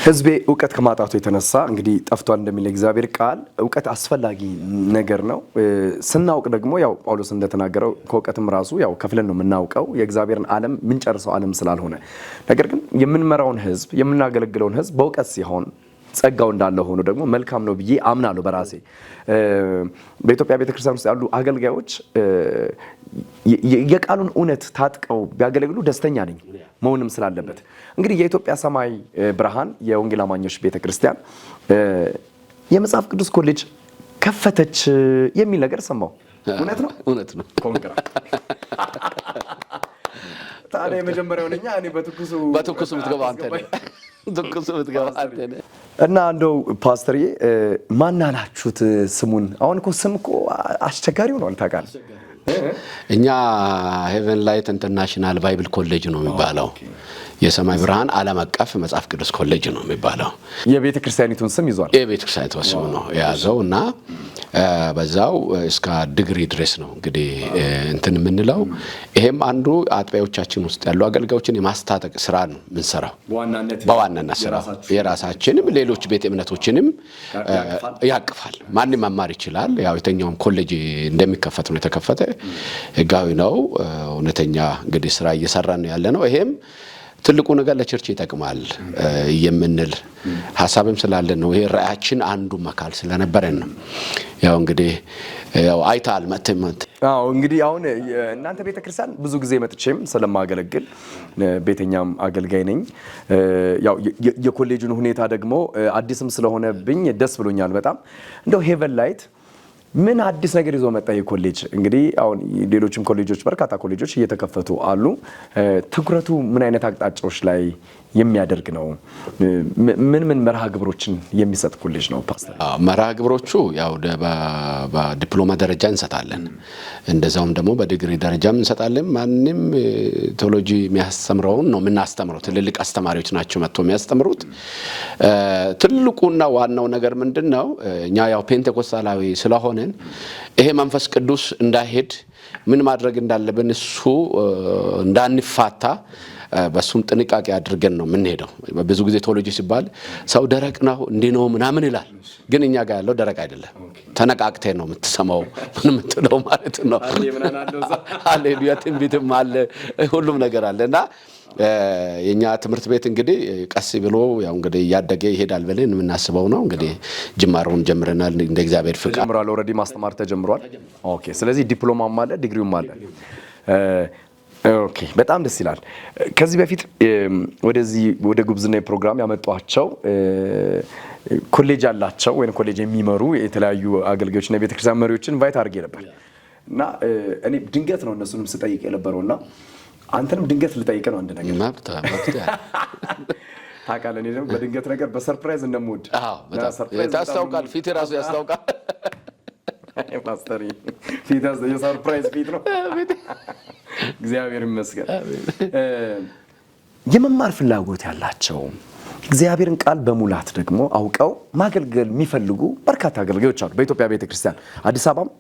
ህዝቤ እውቀት ከማጣቱ የተነሳ እንግዲህ ጠፍቷል እንደሚል እግዚአብሔር ቃል እውቀት አስፈላጊ ነገር ነው። ስናውቅ ደግሞ ያው ጳውሎስ እንደተናገረው ከእውቀትም ራሱ ያው ከፍለን ነው የምናውቀው የእግዚአብሔርን ዓለም ምንጨርሰው ዓለም ስላልሆነ። ነገር ግን የምንመራውን ህዝብ የምናገለግለውን ህዝብ በእውቀት ሲሆን ጸጋው እንዳለ ሆኖ ደግሞ መልካም ነው ብዬ አምናለሁ በራሴ። በኢትዮጵያ ቤተክርስቲያን ውስጥ ያሉ አገልጋዮች የቃሉን እውነት ታጥቀው ቢያገለግሉ ደስተኛ ነኝ መሆንም ስላለበት። እንግዲህ የኢትዮጵያ ሰማይ ብርሃን የወንጌል አማኞች ቤተክርስቲያን የመጽሐፍ ቅዱስ ኮሌጅ ከፈተች የሚል ነገር ሰማሁ። እውነት ነው? እውነት ነው። ኮንግራ ታዲያ የመጀመሪያው ነኝ እኔ በትኩሱ ምትገባ አንተ ነህ። እና እንደው ፓስተርዬ ማን አላችሁት ስሙን? አሁን እኮ ስም እኮ አስቸጋሪ ሆኗል ታውቃለህ። እኛ ሄቨን ላይት ኢንተርናሽናል ባይብል ኮሌጅ ነው የሚባለው። የሰማይ ብርሃን ዓለም አቀፍ መጽሐፍ ቅዱስ ኮሌጅ ነው የሚባለው። የቤተ ክርስቲያኒቱን ስም ይዟል። የቤተ ክርስቲያኒቱን ስም ነው የያዘው እና በዛው እስከ ዲግሪ ድረስ ነው እንግዲህ እንትን የምንለው። ይሄም አንዱ አጥቢያዎቻችን ውስጥ ያሉ አገልጋዮችን የማስታጠቅ ስራ ነው የምንሰራው። በዋናነት ስራ የራሳችንም ሌሎች ቤተ እምነቶችንም ያቅፋል። ማንም መማር ይችላል። ያው የተኛውም ኮሌጅ እንደሚከፈት ነው የተከፈተ፣ ህጋዊ ነው። እውነተኛ እንግዲህ ስራ እየሰራን ነው ያለ ነው። ይሄም ትልቁ ነገር ለቸርች ይጠቅማል የምንል ሐሳብም ስላለን ነው። ይሄ ራእያችን አንዱ መካል ስለነበረን ነው። ያው እንግዲህ ያው አይታል መተመት እንግዲህ አሁን እናንተ ቤተክርስቲያን ብዙ ጊዜ መጥቼም ስለማገለግል ቤተኛም አገልጋይ ነኝ። ያው የኮሌጁን ሁኔታ ደግሞ አዲስም ስለሆነብኝ ደስ ብሎኛል በጣም። እንደው ሄቨን ላይት ምን አዲስ ነገር ይዞ መጣ የኮሌጅ? እንግዲህ አሁን ሌሎችም ኮሌጆች በርካታ ኮሌጆች እየተከፈቱ አሉ። ትኩረቱ ምን አይነት አቅጣጫዎች ላይ የሚያደርግ ነው? ምን መርሃ ግብሮችን የሚሰጥ ኮሌጅ ነው ፓስተር? መርሃ ግብሮቹ ያው በዲፕሎማ ደረጃ እንሰጣለን፣ እንደዛውም ደግሞ በዲግሪ ደረጃም እንሰጣለን። ማንም ቴዎሎጂ የሚያስተምረውን ነው የምናስተምረው። ትልልቅ አስተማሪዎች ናቸው መጥተው የሚያስተምሩት። ትልቁና ዋናው ነገር ምንድነው? እኛ ያው ፔንቴኮስታላዊ ስለሆነን ይሄ መንፈስ ቅዱስ እንዳይሄድ ምን ማድረግ እንዳለብን እሱ እንዳንፋታ በሱም ጥንቃቄ አድርገን ነው የምንሄደው። ብዙ ጊዜ ቴዎሎጂ ሲባል ሰው ደረቅ ነው እንዲህ ነው ምናምን ይላል። ግን እኛ ጋር ያለው ደረቅ አይደለም። ተነቃቅቴ ነው የምትሰማው ምን የምትለው ማለት ነው። ሃሌሉያ ትንቢትም አለ ሁሉም ነገር አለና የኛ ትምህርት ቤት እንግዲህ ቀስ ብሎ ያው እንግዲህ ያደገ ይሄዳል ብለን የምናስበው ነው። እንግዲህ ጅማሮውን ጀምረናል እንደ እግዚአብሔር ፍቃድ ጀምሯል። ኦሬዲ ማስተማር ተጀምሯል። ኦኬ። ስለዚህ ዲፕሎማም አለ ዲግሪውም አለ። ኦኬ በጣም ደስ ይላል። ከዚህ በፊት ወደ ጉብዝና ፕሮግራም ያመጧቸው ኮሌጅ ያላቸው ወይ ኮሌጅ የሚመሩ የተለያዩ አገልጋዮችና ቤተክርስቲያን መሪዎችን ኢንቫይት አድርጌ ነበር እና እኔ ድንገት ነው እነሱንም ስጠይቅ የነበረውና አንተንም ድንገት ልጠይቅ ነው አንድ ነገር ማብታ ታውቃለህ። እኔ ደግሞ በድንገት ነገር በሰርፕራይዝ እንደምወድ ታስታውቃል። ፊት ራሱ ያስታውቃል። ፓስተር ፊት የሰርፕራይዝ ፊት ነው። እግዚአብሔር ይመስገን። የመማር ፍላጎት ያላቸው እግዚአብሔርን ቃል በሙላት ደግሞ አውቀው ማገልገል የሚፈልጉ በርካታ አገልጋዮች አሉ በኢትዮጵያ ቤተክርስቲያን አዲስ አበባም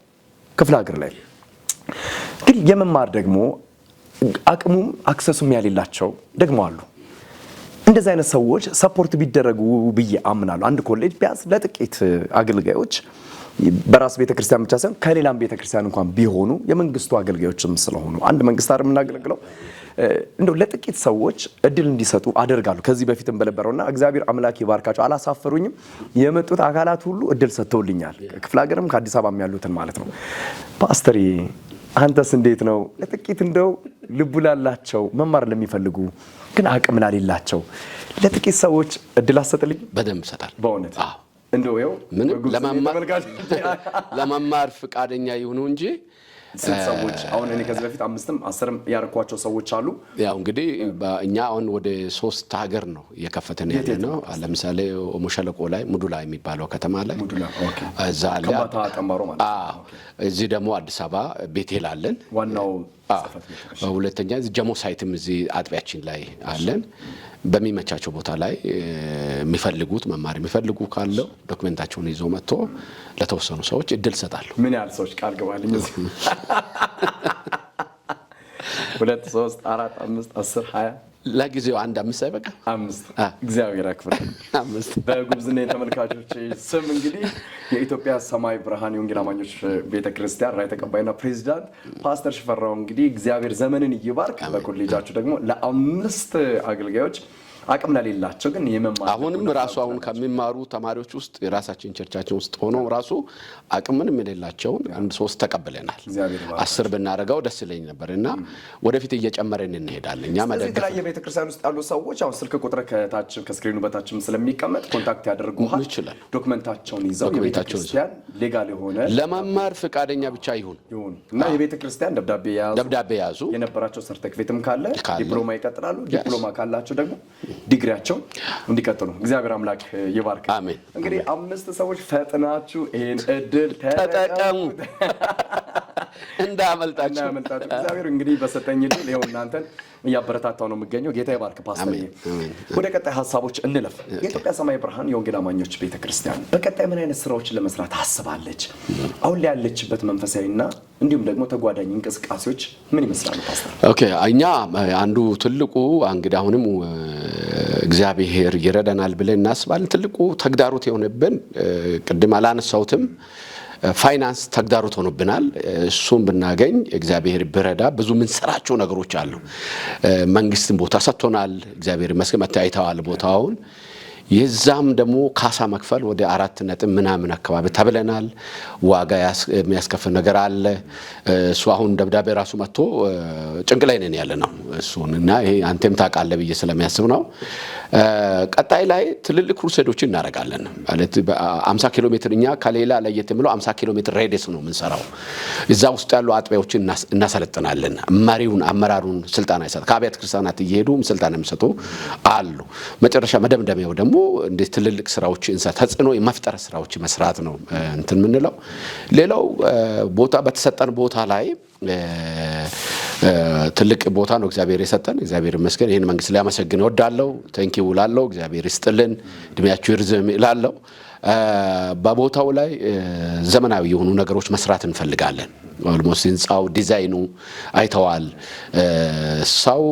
ክፍለ ሀገር ላይ። ግን የመማር ደግሞ አቅሙም አክሰሱም ያሌላቸው ደግሞ አሉ። እንደዚህ አይነት ሰዎች ሰፖርት ቢደረጉ ብዬ አምናለሁ። አንድ ኮሌጅ ቢያንስ ለጥቂት አገልጋዮች በራስ ቤተክርስቲያን ብቻ ሳይሆን ከሌላም ቤተክርስቲያን እንኳን ቢሆኑ የመንግስቱ አገልጋዮችም ስለሆኑ አንድ መንግስት አይደል የምናገለግለው እንደው ለጥቂት ሰዎች እድል እንዲሰጡ አደርጋለሁ። ከዚህ በፊትም በነበረውና እግዚአብሔር አምላክ ይባርካቸው አላሳፈሩኝም። የመጡት አካላት ሁሉ እድል ሰጥተውልኛል። ክፍለ ሀገርም ከአዲስ አበባም ያሉትን ማለት ነው። ፓስተር አንተስ እንዴት ነው? ለጥቂት እንደው ልቡ ላላቸው መማር ለሚፈልጉ ግን አቅም ላሌላቸው ለጥቂት ሰዎች እድል አሰጥልኝ። በደንብ ሰጣል በእውነት እንደው ያው ለመማር ፍቃደኛ ይሁኑ እንጂ ሰዎች አሁን እኔ ከዚህ በፊት 5ም 10ም ያርኳቸው ሰዎች አሉ። ያው እንግዲህ እኛ አሁን ወደ 3 ሀገር ነው የከፈተን ያለነው። ለምሳሌ ኦሞሸለቆ ላይ ሙዱላ የሚባለው ከተማ ላይ እዛ አለ ተማሮ ማለት እዚህ ደግሞ አዲስ አበባ ቤቴል አለን ዋናው ሁለተኛ ጀሞ ሳይትም እዚህ አጥቢያችን ላይ አለን። በሚመቻቸው ቦታ ላይ የሚፈልጉት መማር የሚፈልጉ ካለው ዶክመንታቸውን ይዞ መጥቶ ለተወሰኑ ሰዎች እድል ሰጣሉ። ምን ያህል ሰዎች ቃል ገባልኝ? 2 3 4 5 10 20 ለጊዜው 1 5 አይበቃ 5 እግዚአብሔር ያክብር 5 በጉብዝና ተመልካቾች ስም እንግዲህ የኢትዮጵያ ሰማይ ብርሃን የወንጌል አማኞች ቤተክርስቲያን ራይ ተቀባይና ፕሬዝዳንት ፓስተር ሽፈራው እንግዲህ እግዚአብሔር ዘመንን ይባርክ። በኮሌጃችሁ ደግሞ ለ5 አገልጋዮች አቅም ለሌላቸው ግን የመማር አሁንም ራሱ አሁን ከሚማሩ ተማሪዎች ውስጥ የራሳችን ቸርቻችን ውስጥ ሆኖ ራሱ አቅምን የሌላቸውን 1-3 ተቀበለናል። 10 ብናረጋው ደስ ይለኝ ነበርና ወደፊት እየጨመረን እንሄዳለን። እኛ መደገፍ ላይ የቤተክርስቲያን ውስጥ ያሉ ሰዎች አሁን ስልክ ቁጥር ከታች ከስክሪኑ በታችም ስለሚቀመጥ ኮንታክት ያደርጉሃል። ዶክመንታቸውን ይዘው የቤተክርስቲያን ሌጋል የሆነ ለመማር ፍቃደኛ ብቻ ይሁን እና የቤተክርስቲያን ደብዳቤ ያዙ። የነበራቸው ሰርቲፊኬትም ካለ ዲፕሎማ ይቀጥላሉ። ዲፕሎማ ካላቸው ደግሞ ዲግሪያቸው እንዲቀጥሉ እግዚአብሔር አምላክ ይባርክ። አሜን። እንግዲህ 5 ሰዎች ፈጥናችሁ ይሄን እድል ተጠቀሙ እንዳመልጣችሁ። እግዚአብሔር እንግዲህ በሰጠኝ እድል ይሄው እናንተን እያበረታታው ነው የሚገኘው። ጌታ ይባርክ ፓስተር። ወደ ቀጣይ ሐሳቦች እንለፍ። የኢትዮጵያ ሰማይ ብርሃን የወንጌል አማኞች ቤተክርስቲያን በቀጣይ ምን አይነት ስራዎችን ለመስራት አስባለች? አሁን ላይ ያለችበት መንፈሳዊና እንዲሁም ደግሞ ተጓዳኝ እንቅስቃሴዎች ምን ይመስላሉ ፓስተር? ኦኬ እኛ አንዱ ትልቁ እንግዲህ አሁንም እግዚአብሔር ይረዳናል ብለን እናስባለን። ትልቁ ተግዳሮት የሆነብን ቅድም አላነሳውትም ፋይናንስ ተግዳሮት ሆኖብናል። እሱም ብናገኝ እግዚአብሔር ብረዳ ብዙ ምን ሰራቸው ነገሮች አሉ። መንግስትን ቦታ ሰጥቶናል። እግዚአብሔር ይመስገን መታየታዋል ቦታውን የዛም ደግሞ ካሳ መክፈል ወደ 4 ነጥብ ምናምን አካባቢ ተብለናል። ዋጋ የሚያስከፍል ነገር አለ። እሱ አሁን ደብዳቤ ራሱ መጥቶ ጭንቅ ላይ ነን ያለ ነው እሱና ይሄ አንተም ታውቃለህ ብዬ ስለሚያስብ ነው። ቀጣይ ላይ ትልልቅ ክሩሴዶችን እናደርጋለን ማለት 50 ኪሎ ሜትር እኛ ከሌላ ለየት የሚለው 50 ኪሎ ሜትር ሬዲየስ ነው የምንሰራው። እዛ ውስጥ ያሉ አጥቢያዎችን እናሰለጥናለን። መሪውን አመራሩን ስልጣን አይሰጥ ከአብያተ ክርስቲያናት እየሄዱ ስልጣን የሚሰጡ አሉ። መጨረሻ መደምደሚያው ደግሞ እንደ ትልልቅ ስራዎች ተጽዕኖ የመፍጠር ስራዎች መስራት ነው እንትን ምንለው። ሌላው ቦታ በተሰጠን ቦታ ላይ ትልቅ ቦታ ነው እግዚአብሔር የሰጠን። እግዚአብሔር ይመስገን። ይሄን መንግስት ሊያመሰግን እወዳለሁ። ቴንኪው ላለው እግዚአብሔር ይስጥልን፣ እድሜያችሁ ይርዘም ይላለው። በቦታው ላይ ዘመናዊ የሆኑ ነገሮች መስራት እንፈልጋለን። ኦልሞስት ህንጻው ዲዛይኑ አይተዋል። ሰው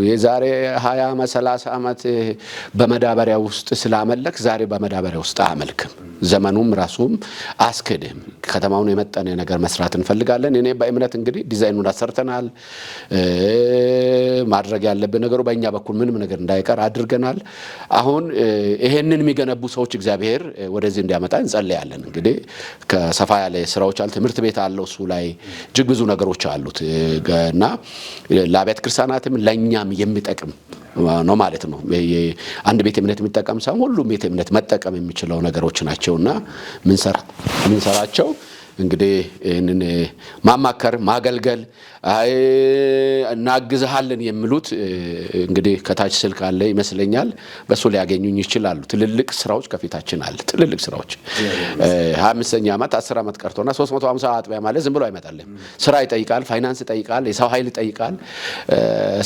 የዛሬ 20 ዓመት 30 ዓመት በመዳበሪያ ውስጥ ስላመለክ ዛሬ በመዳበሪያ ውስጥ አያመልክም። ዘመኑም ራሱም አስከደም። ከተማውን የመጠነ ነገር መስራት እንፈልጋለን። እኔ በእምነት እንግዲህ ዲዛይኑን አሰርተናል። ማድረግ ያለብን ነገሩ በእኛ በኩል ምንም ነገር እንዳይቀር አድርገናል። አሁን ይሄንን የሚገነቡ ሰዎች እግዚአብሔር ወደዚህ እንዲያመጣ እንጸልያለን። እንግዲህ ከሰፋ ያለ ስራዎች አሉ። ትምህርት ቤት አለው እሱ ላይ እጅግ ብዙ ነገሮች አሉት እና ለአብያተ ክርስቲያናትም ለኛም የሚጠቅም ነው ማለት ነው። አንድ ቤተ እምነት የሚጠቀም ሳይሆን ሁሉም ቤተ እምነት መጠቀም የሚችለው ነገሮች ናቸውና ምን ሰራቸው እንግዲህ እነን ማማከር ማገልገል እናግዝሃለን የሚሉት እንግዲህ ከታች ስልክ አለ ይመስለኛል። በሱ ሊያገኙኝ ይችላሉ። ትልልቅ ስራዎች ከፊታችን አለ። ትልልቅ ስራዎች 25ኛ ዓመት 10 ዓመት ቀርቶና 350 አጥቢያ ማለት ዝም ብሎ አይመጣልም። ስራ ይጠይቃል፣ ፋይናንስ ይጠይቃል፣ የሰው ኃይል ይጠይቃል፣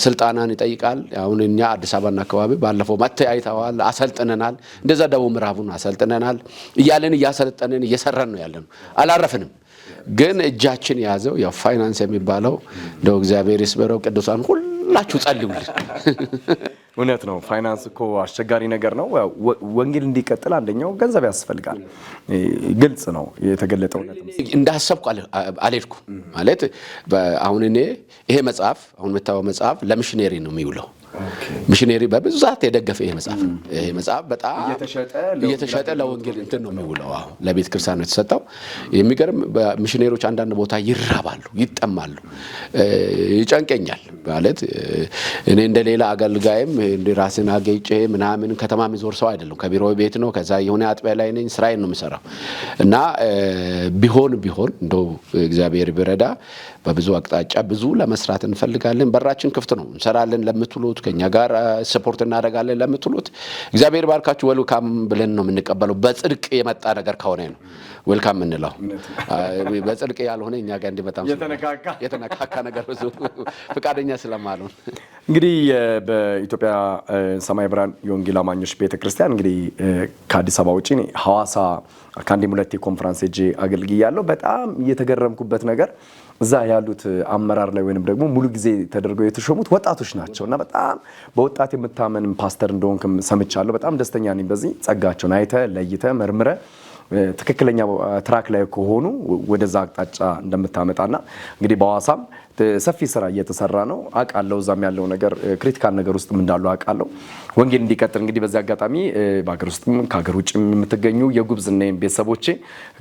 ስልጣናን ይጠይቃል። አሁን እኛ አዲስ አበባና አካባቢ ባለፈው መተያይተዋል፣ አሰልጥነናል። እንደዛ ደቡብ ምዕራቡን አሰልጥነናል። እያለን እያሰለጠነን እየሰራን ነው ያለነው። አላረፍንም። ግን እጃችን ያዘው ያው ፋይናንስ የሚባለው እንደው እግዚአብሔር ይስበረው። ቅዱሳን ሁላችሁ ጸልዩልን። እውነት ነው። ፋይናንስ እኮ አስቸጋሪ ነገር ነው። ወንጌል እንዲቀጥል አንደኛው ገንዘብ ያስፈልጋል። ግልጽ ነው የተገለጠው ነገር። እንዳሰብኩ አልሄድኩ ማለት አሁን እኔ ይሄ መጽሐፍ አሁን መታወው መጽሐፍ ለሚሽነሪ ነው የሚውለው። ሚሽነሪ በብዛት የደገፈ ይሄ መጽሐፍ በጣም እየተሸጠ ለወንጌል እንትን ነው የሚውለው ለቤተ ክርስቲያን ነው የተሰጠው የሚገርም ሚሽነሪዎች አንዳንድ ቦታ ይራባሉ ይጠማሉ ይጨንቀኛል ማለት እኔ እንደሌላ አገልጋይም እንደ ራስን አገይጬ ምናምን ከተማ የሚዞር ሰው አይደለም ከቢሮ ቤት ነው ከዛ የሆነ አጥቢያ ላይ ነኝ ስራዬን ነው የምሰራው እና ቢሆን እንደው እግዚአብሔር ቢረዳ በብዙ አቅጣጫ ብዙ ለመስራት እንፈልጋለን በራችን ክፍት ነው እንሰራለን ለምትሉት ከኛ ጋር ሰፖርት እናደርጋለን ለምትሉት እግዚአብሔር ባርካችሁ ዌልካም ብለን ነው የምንቀበለው በጽድቅ የመጣ ነገር ከሆነ ነው ዌልካም እንለው በጽድቅ ያልሆነ እኛ ጋር እንዲመጣም የተነካካ ነገር ብዙ ፍቃደኛ ስለማልሆን እንግዲህ በኢትዮጵያ ሰማይ ብርሃን የወንጌል አማኞች ቤተክርስቲያን እንግዲህ ከአዲስ አበባ ውጪ ሐዋሳ ከአንዴም ሁለቴ ኮንፈረንስ ሄጄ አገልግያለሁ በጣም የተገረምኩበት ነገር እዛ ያሉት አመራር ላይ ወይንም ደግሞ ሙሉ ጊዜ ተደርገው የተሾሙት ወጣቶች ናቸውና በጣም በወጣት የምታመን ፓስተር እንደሆንክም ሰምቻለሁ በጣም ደስተኛ ነኝ በዚህ ጸጋቸውን አይተ ለይተ መርምረ ትክክለኛ ትራክ ላይ ከሆኑ ወደዛ አቅጣጫ እንደምታመጣና እንግዲህ በሐዋሳም ሰፊ ስራ እየተሰራ ነው አቃለው ዛም ያለው ነገር ክሪቲካል ነገር ውስጥ እንዳሉ አቃለው ወንጌል እንዲቀጥል እንግዲህ በዚህ አጋጣሚ በአገር ውስጥም ከሀገር ውጭም የምትገኙ የጉብዝና ቤተሰቦቼ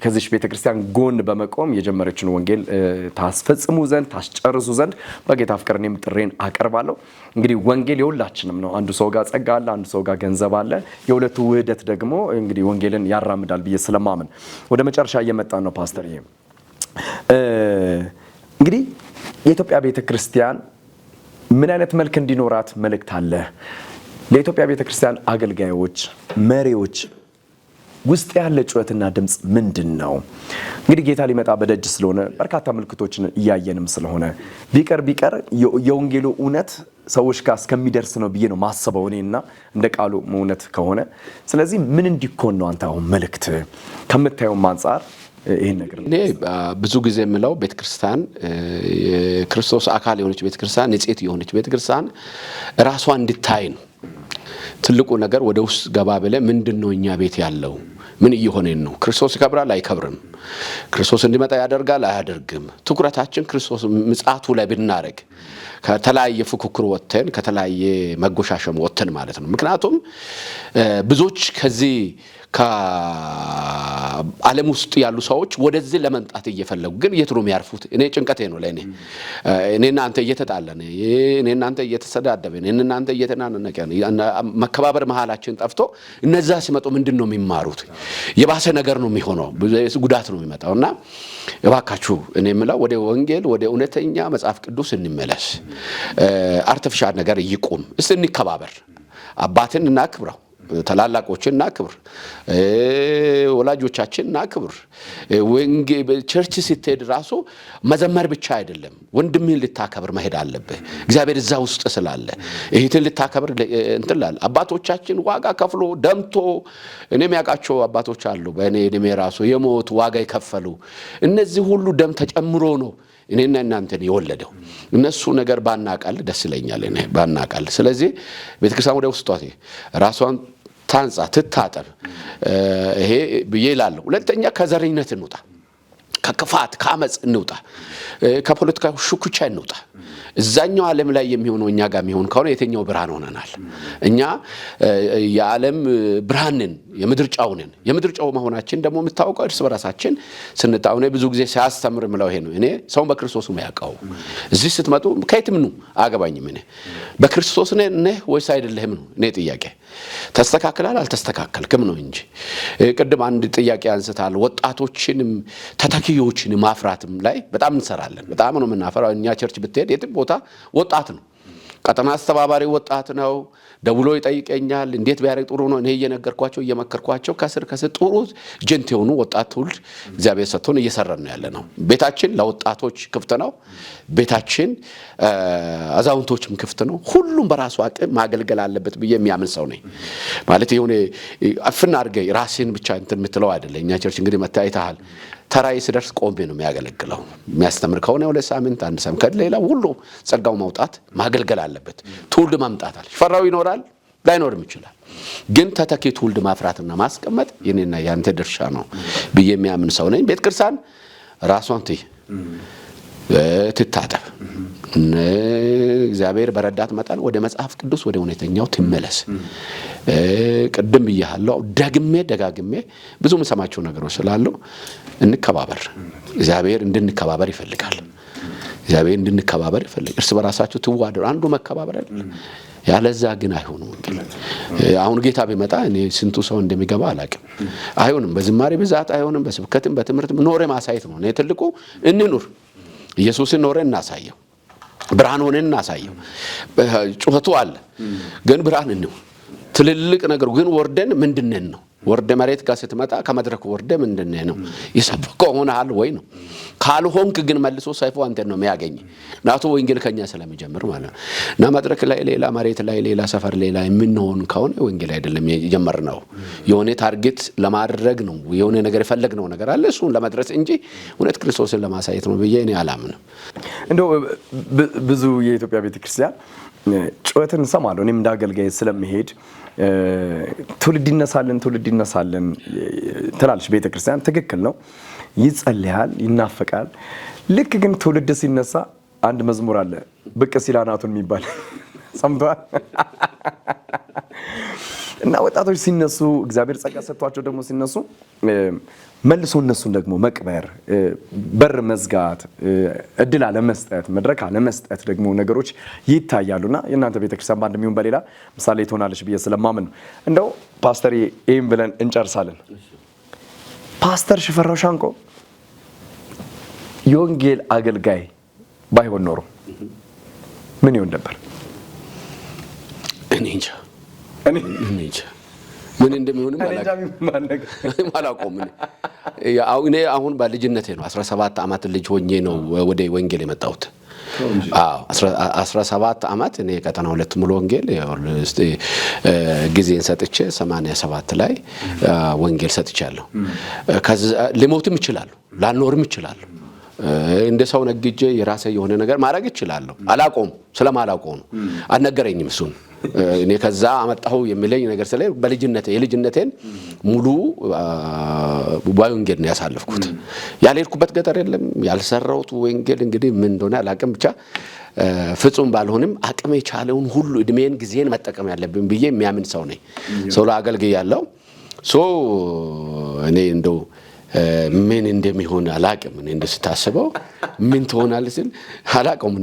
ከዚህ ቤተክርስቲያን ጎን በመቆም የጀመረችን ወንጌል ታስፈጽሙ ዘንድ ታስጨርሱ ዘንድ በጌታ ፍቅር እኔም ጥሬን አቀርባለሁ እንግዲህ ወንጌል የሁላችንም ነው አንዱ ሰው ጋር ጸጋ አለ አንዱ ሰው ጋር ገንዘብ አለ የሁለቱ ውህደት ደግሞ እንግዲህ ወንጌልን ያራምዳል ብዬ ስለማመን ወደ መጨረሻ እየመጣን ነው ፓስተር ይሄ እንግዲህ የኢትዮጵያ ቤተክርስቲያን ምን አይነት መልክ እንዲኖራት መልእክት አለ ለኢትዮጵያ ቤተክርስቲያን አገልጋዮች መሪዎች ውስጥ ያለ ጩኸትና ድምጽ ምንድነው እንግዲህ ጌታ ሊመጣ በደጅ ስለሆነ በርካታ ምልክቶችን እያየንም ስለሆነ ቢቀር የወንጌሉ እውነት ሰዎች ጋር እስከሚደርስ ነው ብዬ ነው ማሰበው እኔና እንደ ቃሉ እውነት ከሆነ ስለዚህ ምን እንዲኮን ነው አንተ አሁን መልእክት ከምታየው አንፃር ይሄን ነገር እኔ ብዙ ጊዜ የምለው ቤተክርስቲያን የክርስቶስ አካል የሆነች ቤተክርስቲያን ንጽሕት የሆነች ቤተክርስቲያን ራሷን እንድታይ ነው ትልቁ ነገር ወደ ውስጥ ገባ ብለ ምንድነው እኛ ቤት ያለው ምን እየሆነን ነው ክርስቶስ ይከብራል አይከብርም ክርስቶስ እንዲመጣ ያደርጋል አያደርግም ትኩረታችን ክርስቶስ ምጽአቱ ላይ ብናረግ ከተለያየ ፍኩክር ወጥተን ከተለያየ መጎሻሸም ወጥተን ማለት ነው ምክንያቱም ብዙዎች ከዚህ ከዓለም ውስጥ ያሉ ሰዎች ወደዚህ ለመንጣት እየፈለጉ ግን የት ነው የሚያርፉት እኔ ጭንቀቴ ነው ለኔ እኔና አንተ እየተጣላን እኔና አንተ እየተሰዳደብን እኔና አንተ እየተናነቀን መከባበር መሃላችን ጠፍቶ እነዛ ሲመጡ ምንድነው የሚማሩት የባሰ ነገር ነው የሚሆነው ጉዳት ነው የሚመጣውና እባካችሁ እኔ የምለው ወደ ወንጌል ወደ እውነተኛ መጽሐፍ ቅዱስ እንመለስ አርቲፊሻል ነገር ይቁም እስቲ እንከባበር አባትን እናክብረው ተላላቆችን እናክብር ወላጆቻችን እናክብር ወንጌል ቸርች ሲትሄድ ራሱ መዘመር ብቻ አይደለም ወንድምህን ልታከብር መሄድ አለብህ እግዚአብሔር እዛ ውስጥ ስላለ እህትን ልታከብር እንትላል አባቶቻችን ዋጋ ከፍሎ ደምቶ እኔም ያቃቸው አባቶች አሉ በእኔ እድሜ ራሱ የሞት ዋጋ ይከፈሉ እነዚህ ሁሉ ደም ተጨምሮ ነው እኔና እናንተን የወለደው እነሱ ነገር ባናቃል ደስ ይለኛል እኔ ባናቃል ስለዚህ ቤተክርስቲያን ወደ ውስጧ ራሷን ታንጻ ትታጠብ ይሄ ብዬላል ሁለተኛ ከዘረኝነት እንውጣ ከክፋት ከአመጽ እንውጣ ከፖለቲካ ሽኩቻ እንውጣ እዛኛው ዓለም ላይ የሚሆነው እኛ ጋር የሚሆን ከሆነ የትኛው ብርሃን ሆነናል እኛ የዓለም ብርሃንን የምድርጫውንን የምድርጫው መሆናችን ደግሞ የምታውቀው እርስ በራሳችን ስንጣውነ ብዙ ጊዜ ሲያስተምር ምለው ይሄ ነው እኔ ሰው በክርስቶስ ነው ያውቀው እዚህ ስትመጡ ከየትም ነው አገባኝም እኔ በክርስቶስ ነህ ወይስ አይደለህም ነው እኔ ጥያቄ ተስተካክላል አልተስተካከልክም ነው እንጂ ቅድም አንድ ጥያቄ አንስታል ወጣቶችንም ተተኪዎችን ማፍራትም ላይ በጣም እንሰራለን በጣም ነው የምናፈራው እኛ ቸርች ብትሄድ የትም ቦታ ወጣት ነው ቀጠና አስተባባሪ ወጣት ነው ደውሎ ይጠይቀኛል እንዴት ቢያረግ ጥሩ ነው እኔ እየነገርኳቸው እየመከርኳቸው ከስር ጥሩ ጀንት የሆኑ ወጣት ትውልድ እግዚአብሔር ሰጥቶን እየሰራን ነው ያለነው ቤታችን ለወጣቶች ክፍት ነው ቤታችን አዛውንቶችም ክፍት ነው ሁሉም በራሱ አቅም ማገልገል አለበት ብዬ የሚያምን ሰው ነኝ ማለት የሆነ አፍና አድርገህ ራስህን ብቻ እንትን የምትለው አይደለም እኛ ቸርች እንግዲህ መታየታል ተራይ ሲደርስ ቆሜ ነው የሚያገለግለው የሚያስተምር ከሆነ ወለ ሳምንት አንድ ሳምንት ከሌላ ሁሉ ጸጋው ማውጣት ማገልገል አለበት ትውልድ ማምጣታል ይፈራው ይኖራል ላይኖርም ይችላል ግን ተተኪ ትውልድ ማፍራትና ማስቀመጥ የኔና ያንተ ድርሻ ነው ብዬ የሚያምን ሰው ነኝ ቤተክርስቲያን ራሷን ትታጠብ እግዚአብሔር በረዳት መጣል ወደ መጽሐፍ ቅዱስ ወደ እውነተኛው ትመለስ። ቅድም ብያለሁ ደጋግሜ ብዙ የምሰማቸው ነገሮች ስላሉ እንከባበር። እግዚአብሔር እንድንከባበር ይፈልጋል። እርስ በራሳችሁ ትዋደዱ። አንዱ መከባበር አይደል? ያለዛ ግን አይሆንም። አሁን ጌታ ቢመጣ እኔ ስንቱ ሰው እንደሚገባ አላውቅም። አይሆንም። በዝማሬ ብዛት አይሆንም። በስብከትም በትምህርት ኖሬ ማሳየት ነው። እኔ ትልቁ እንኑር። ኢየሱስን ኖሬ እናሳየው። ብርሃን ሆነን እናሳየው። ጩኸቱ አለ ግን ብርሃን ነው። ትልልቅ ነገር ግን ወርደን ምንድነን ነው? ወርደ መሬት ጋር ስትመጣ ከመድረክ ወርደ ምንድነው ነው? ይሰብከው ሆነሃል ወይ ነው? ካልሆንክ ግን መልሶ ሰይፉ አንተን ነው የሚያገኝ። ናቱ ወንጌል ከኛ ስለሚጀምር ማለት ነው። እና መድረክ ላይ ሌላ፣ መሬት ላይ ሌላ፣ ሰፈር ሌላ የምንሆን ከሆነ ወንጌል አይደለም የጀመርነው። የሆነ ታርጌት ለማድረግ ነው። የሆነ ነገር የፈለግነው ነገር አለ እሱን ለማድረስ እንጂ እውነት ክርስቶስን ለማሳየት ነው ብዬ እኔ አላምንም። እንደው ብዙ የኢትዮጵያ ቤተክርስቲያን ጩኸትን እንሰማለሁ። እኔም እንዳገልጋይ ስለምሄድ ትውልድ ይነሳልን ትላለች ቤተክርስቲያን። ትክክል ነው። ይጸልያል፣ ይናፈቃል። ልክ ግን ትውልድ ሲነሳ አንድ መዝሙር አለ ብቅ ሲል አናቱን የሚባል ሰምተዋል? እና ወጣቶች ሲነሱ እግዚአብሔር ጸጋ ሰጥቷቸው ደግሞ ሲነሱ መልሶ እነሱን ደግሞ መቅበር፣ በር መዝጋት፣ እድል አለመስጠት፣ መድረክ አለመስጠት ደግሞ ነገሮች ይታያሉና የእናንተ ቤተክርስቲያን በአንድ የሚሆን በሌላ ምሳሌ ትሆናለች ብዬ ስለማምን ነው። እንደው ፓስተር ይህም ብለን እንጨርሳለን። ፓስተር ሽፈራው ሻንቆ የወንጌል አገልጋይ ባይሆን ኖሮ ምን ይሆን ነበር? እኔ እንጃ ምን እንደሚሆንም አላውቀውም። እኔ አሁን በልጅነቴ ነው 17 ዓመት ልጅ ሆኜ ነው ወደ ወንጌል የመጣሁት። 17 ዓመት እኔ ቀጠና 2 ሙሉ ወንጌል ጊዜን ሰጥቼ 87 ላይ ወንጌል ሰጥቻለሁ። ከዛ ሊሞትም ይችላል፣ ላኖርም ይችላል። እንደ ሰው ነግጄ የራሴ የሆነ ነገር ማድረግ ይችላል። አላቆም ስለማላቆም ነው አልነገረኝም እሱን። እኔ ከዛ አመጣሁ የሚለኝ ነገር ስለ የልጅነቴን ሙሉ ወንጌል ነው ያሳለፍኩት። ያልሄድኩበት ገጠር የለም። ያልሰራሁት ወንጌል እንግዲህ ምን እንደሆነ አላውቅም። ብቻ ፍጹም ባልሆንም አቅም የቻለውን ሁሉ እድሜን ጊዜን መጠቀም ያለብኝ ብዬ የሚያምን ሰው ነኝ። ሰው ለአገልግሎት ያለው እኔ እንደው ምን እንደሚሆን አላውቅም። እኔ እንደስታስበው ምን ትሆናለህ ስል አላውቅም።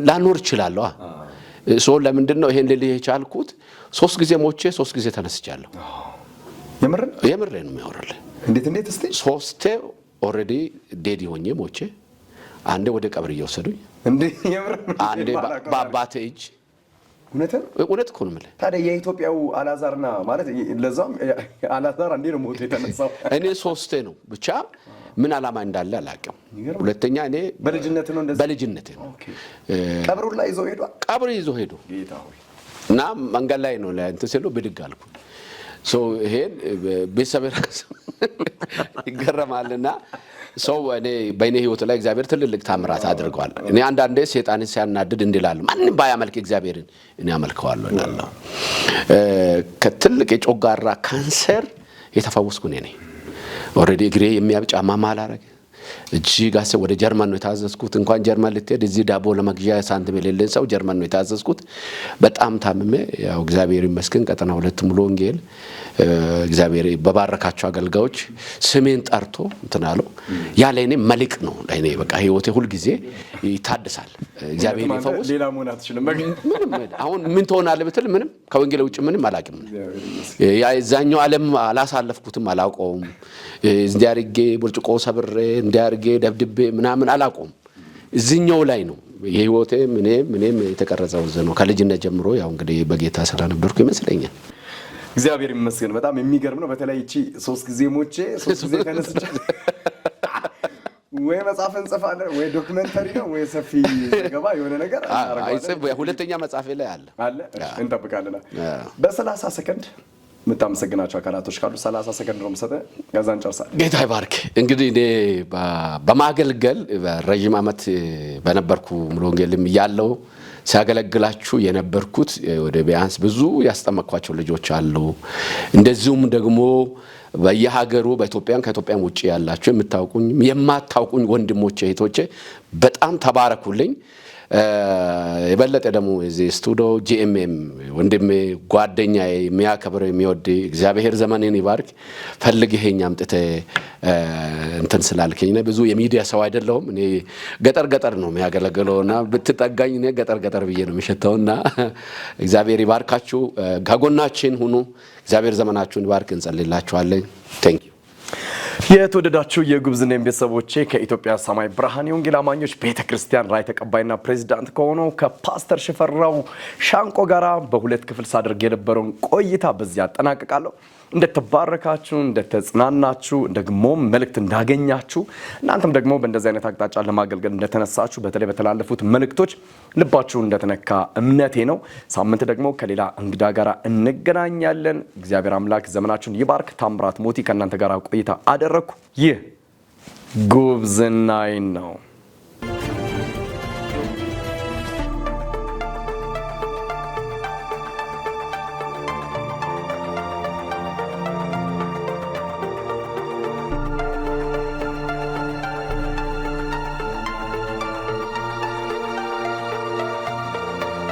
ላኖር እችላለሁ። ለምንድነው ይሄን ልልህ የቻልኩት? 3 ጊዜ ሞቼ 3 ጊዜ ተነስቻለሁ። የምር ነው የሚያወራልህ። እንዴት እስቲ 3 ኦሬዲ ዴዲ ሆኜ ሞቼ፣ አንዴ ወደ ቀብር እየወሰዱኝ፣ አንዴ በአባቴ እጅ። እውነት እኮ ነው የምልህ። ታዲያ የኢትዮጵያው አላዛርና ማለት ለዛም አላዛር አንዴ ነው ሞቶ የተነሳው። እኔ 3 ነው ብቻ ምን ዓላማ እንዳለ አላውቅም። ሁለተኛ እኔ በልጅነቴ ነው ቀብሩን ላይ ይዞ ሄዶ እና መንገድ ላይ ነው እንትን ሲሉ ብድግ አልኩ። ይሄን ቤተሰብ ይገረማልና እኔ በእኔ ህይወት ላይ እግዚአብሔር ትልልቅ ታምራት አድርጓል። እኔ አንዳንዴ ሰይጣንን ሲያናድድ እንድላል ማንንም ባያመልክ እግዚአብሔርን እኔ አመልከዋለሁ እላለሁ። ከትልቅ የጮጋራ ካንሰር የተፈወስኩ ነኝ። ኦሬዲ እግሬ የሚያብጫማ ማላረግ እጅግ ወደ ጀርመን ነው የታዘዝኩት። እንኳን ጀርመን ልትሄድ እዚህ ዳቦ ለመግዣ ሳንቲም የሌለን ሰው ጀርመን ነው የታዘዝኩት። በጣም ታምሜ ያው እግዚአብሔር ይመስገን ቀጠና 2 ሙሉ ወንጌል እግዚአብሔር በባረካቸው አገልጋዮች ስሜን ጠርቶ እንትናለው ያለ እኔ መልክ ነው ለኔ በቃ ህይወቴ ሁሉ ጊዜ ይታደሳል። እግዚአብሔር ይፈውስ። ሌላ ሞና አትችልም። አሁን ምን ትሆናለህ ብትል ምንም ከወንጌል ውጭ ምንም አላውቅም። ያ የዛኛው ዓለም አላሳለፍኩትም፣ አላውቀውም። እንዲያርጌ ብርጭቆ ሰብሬ እንዲያርጌ ደብድቤ ምናምን አላውቀውም። እዚህኛው ላይ ነው የህይወቴ ምንም የተቀረጸው ነው ከልጅነት ጀምሮ። ያው እንግዲህ በጌታ ስራ ነበርኩ ይመስለኛል። እግዚአብሔር ይመስገን። በጣም የሚገርም ነው። በተለይ እቺ 3 ጊዜ ሞቼ 3 ጊዜ ተነስቻለሁ። ወይ መጽሐፍ እንጽፋለን ወይ ዶክመንተሪ ነው ወይ ሰፊ ዘገባ የሆነ ነገር አረጋግጠን ሁለተኛ መጽሐፌ ላይ አለ እንጠብቃለን። በ30 ሰከንድ የምታመሰግናቸው አካላቶች ካሉ 30 ሰከንድ ነው የምሰጠህ። ከዛ እንጨርሳለን። ጌታ ይባርክ። እንግዲህ እኔ በማገልገል ረጅም ዓመት በነበርኩ ሙሉ ወንጌልም ያለው ሲያገለግላችሁ የነበርኩት ወደ ቢያንስ ብዙ ያስጠመቅኳቸው ልጆች አሉ። እንደዚሁም ደግሞ በየሀገሩ በኢትዮጵያም ከኢትዮጵያም ውጪ ያላችሁ የምታውቁኝ የማታውቁኝ ወንድሞቼ እህቶቼ በጣም ተባረኩልኝ። የበለጠ ደግሞ እዚህ ስቱዲዮ ጂኤምኤም ወንድሜ ጓደኛዬ የሚያከብር የሚወድ እግዚአብሔር ዘመኔን ይባርክ ፈልግኸኝ አምጥተህ እንትን ስላልከኝ ነው። ብዙ የሚዲያ ሰው አይደለሁም እኔ ገጠር ነው የሚያገለግለውና ብትጠጋኝ እኔ ገጠር ብዬ ነው የሚሸተውና እግዚአብሔር ይባርካችሁ። ከጎናችን ሁኑ። እግዚአብሔር ዘመናችሁን ይባርክ። እንጸልይላችኋለን። ቴንክ ዩ። የተወደዳችሁ የጉብዝና ቤተሰቦቼ ከኢትዮጵያ ሰማይ ብርሃን የወንጌል አማኞች ቤተክርስቲያን ራዕይ ተቀባይና ፕሬዚዳንት ከሆነው ከፓስተር ሽፈራው ሻንቆ ጋራ በሁለት ክፍል ሳደርግ የነበረውን ቆይታ በዚህ አጠናቅቃለሁ። እንደተባረካችሁ እንደተጽናናችሁ ደግሞ መልእክት እንዳገኛችሁ እናንተም ደግሞ በእንደዚህ አይነት አቅጣጫ ለማገልገል እንደተነሳችሁ በተለይ በተላለፉት መልእክቶች ልባችሁ እንደተነካ እምነቴ ነው። ሳምንት ደግሞ ከሌላ እንግዳ ጋር እንገናኛለን። እግዚአብሔር አምላክ ዘመናችሁን ይባርክ። ታምራት ሞቲ ከእናንተ ጋር ቆይታ አደረኩ። ይህ ጉብዝናዬ ነው።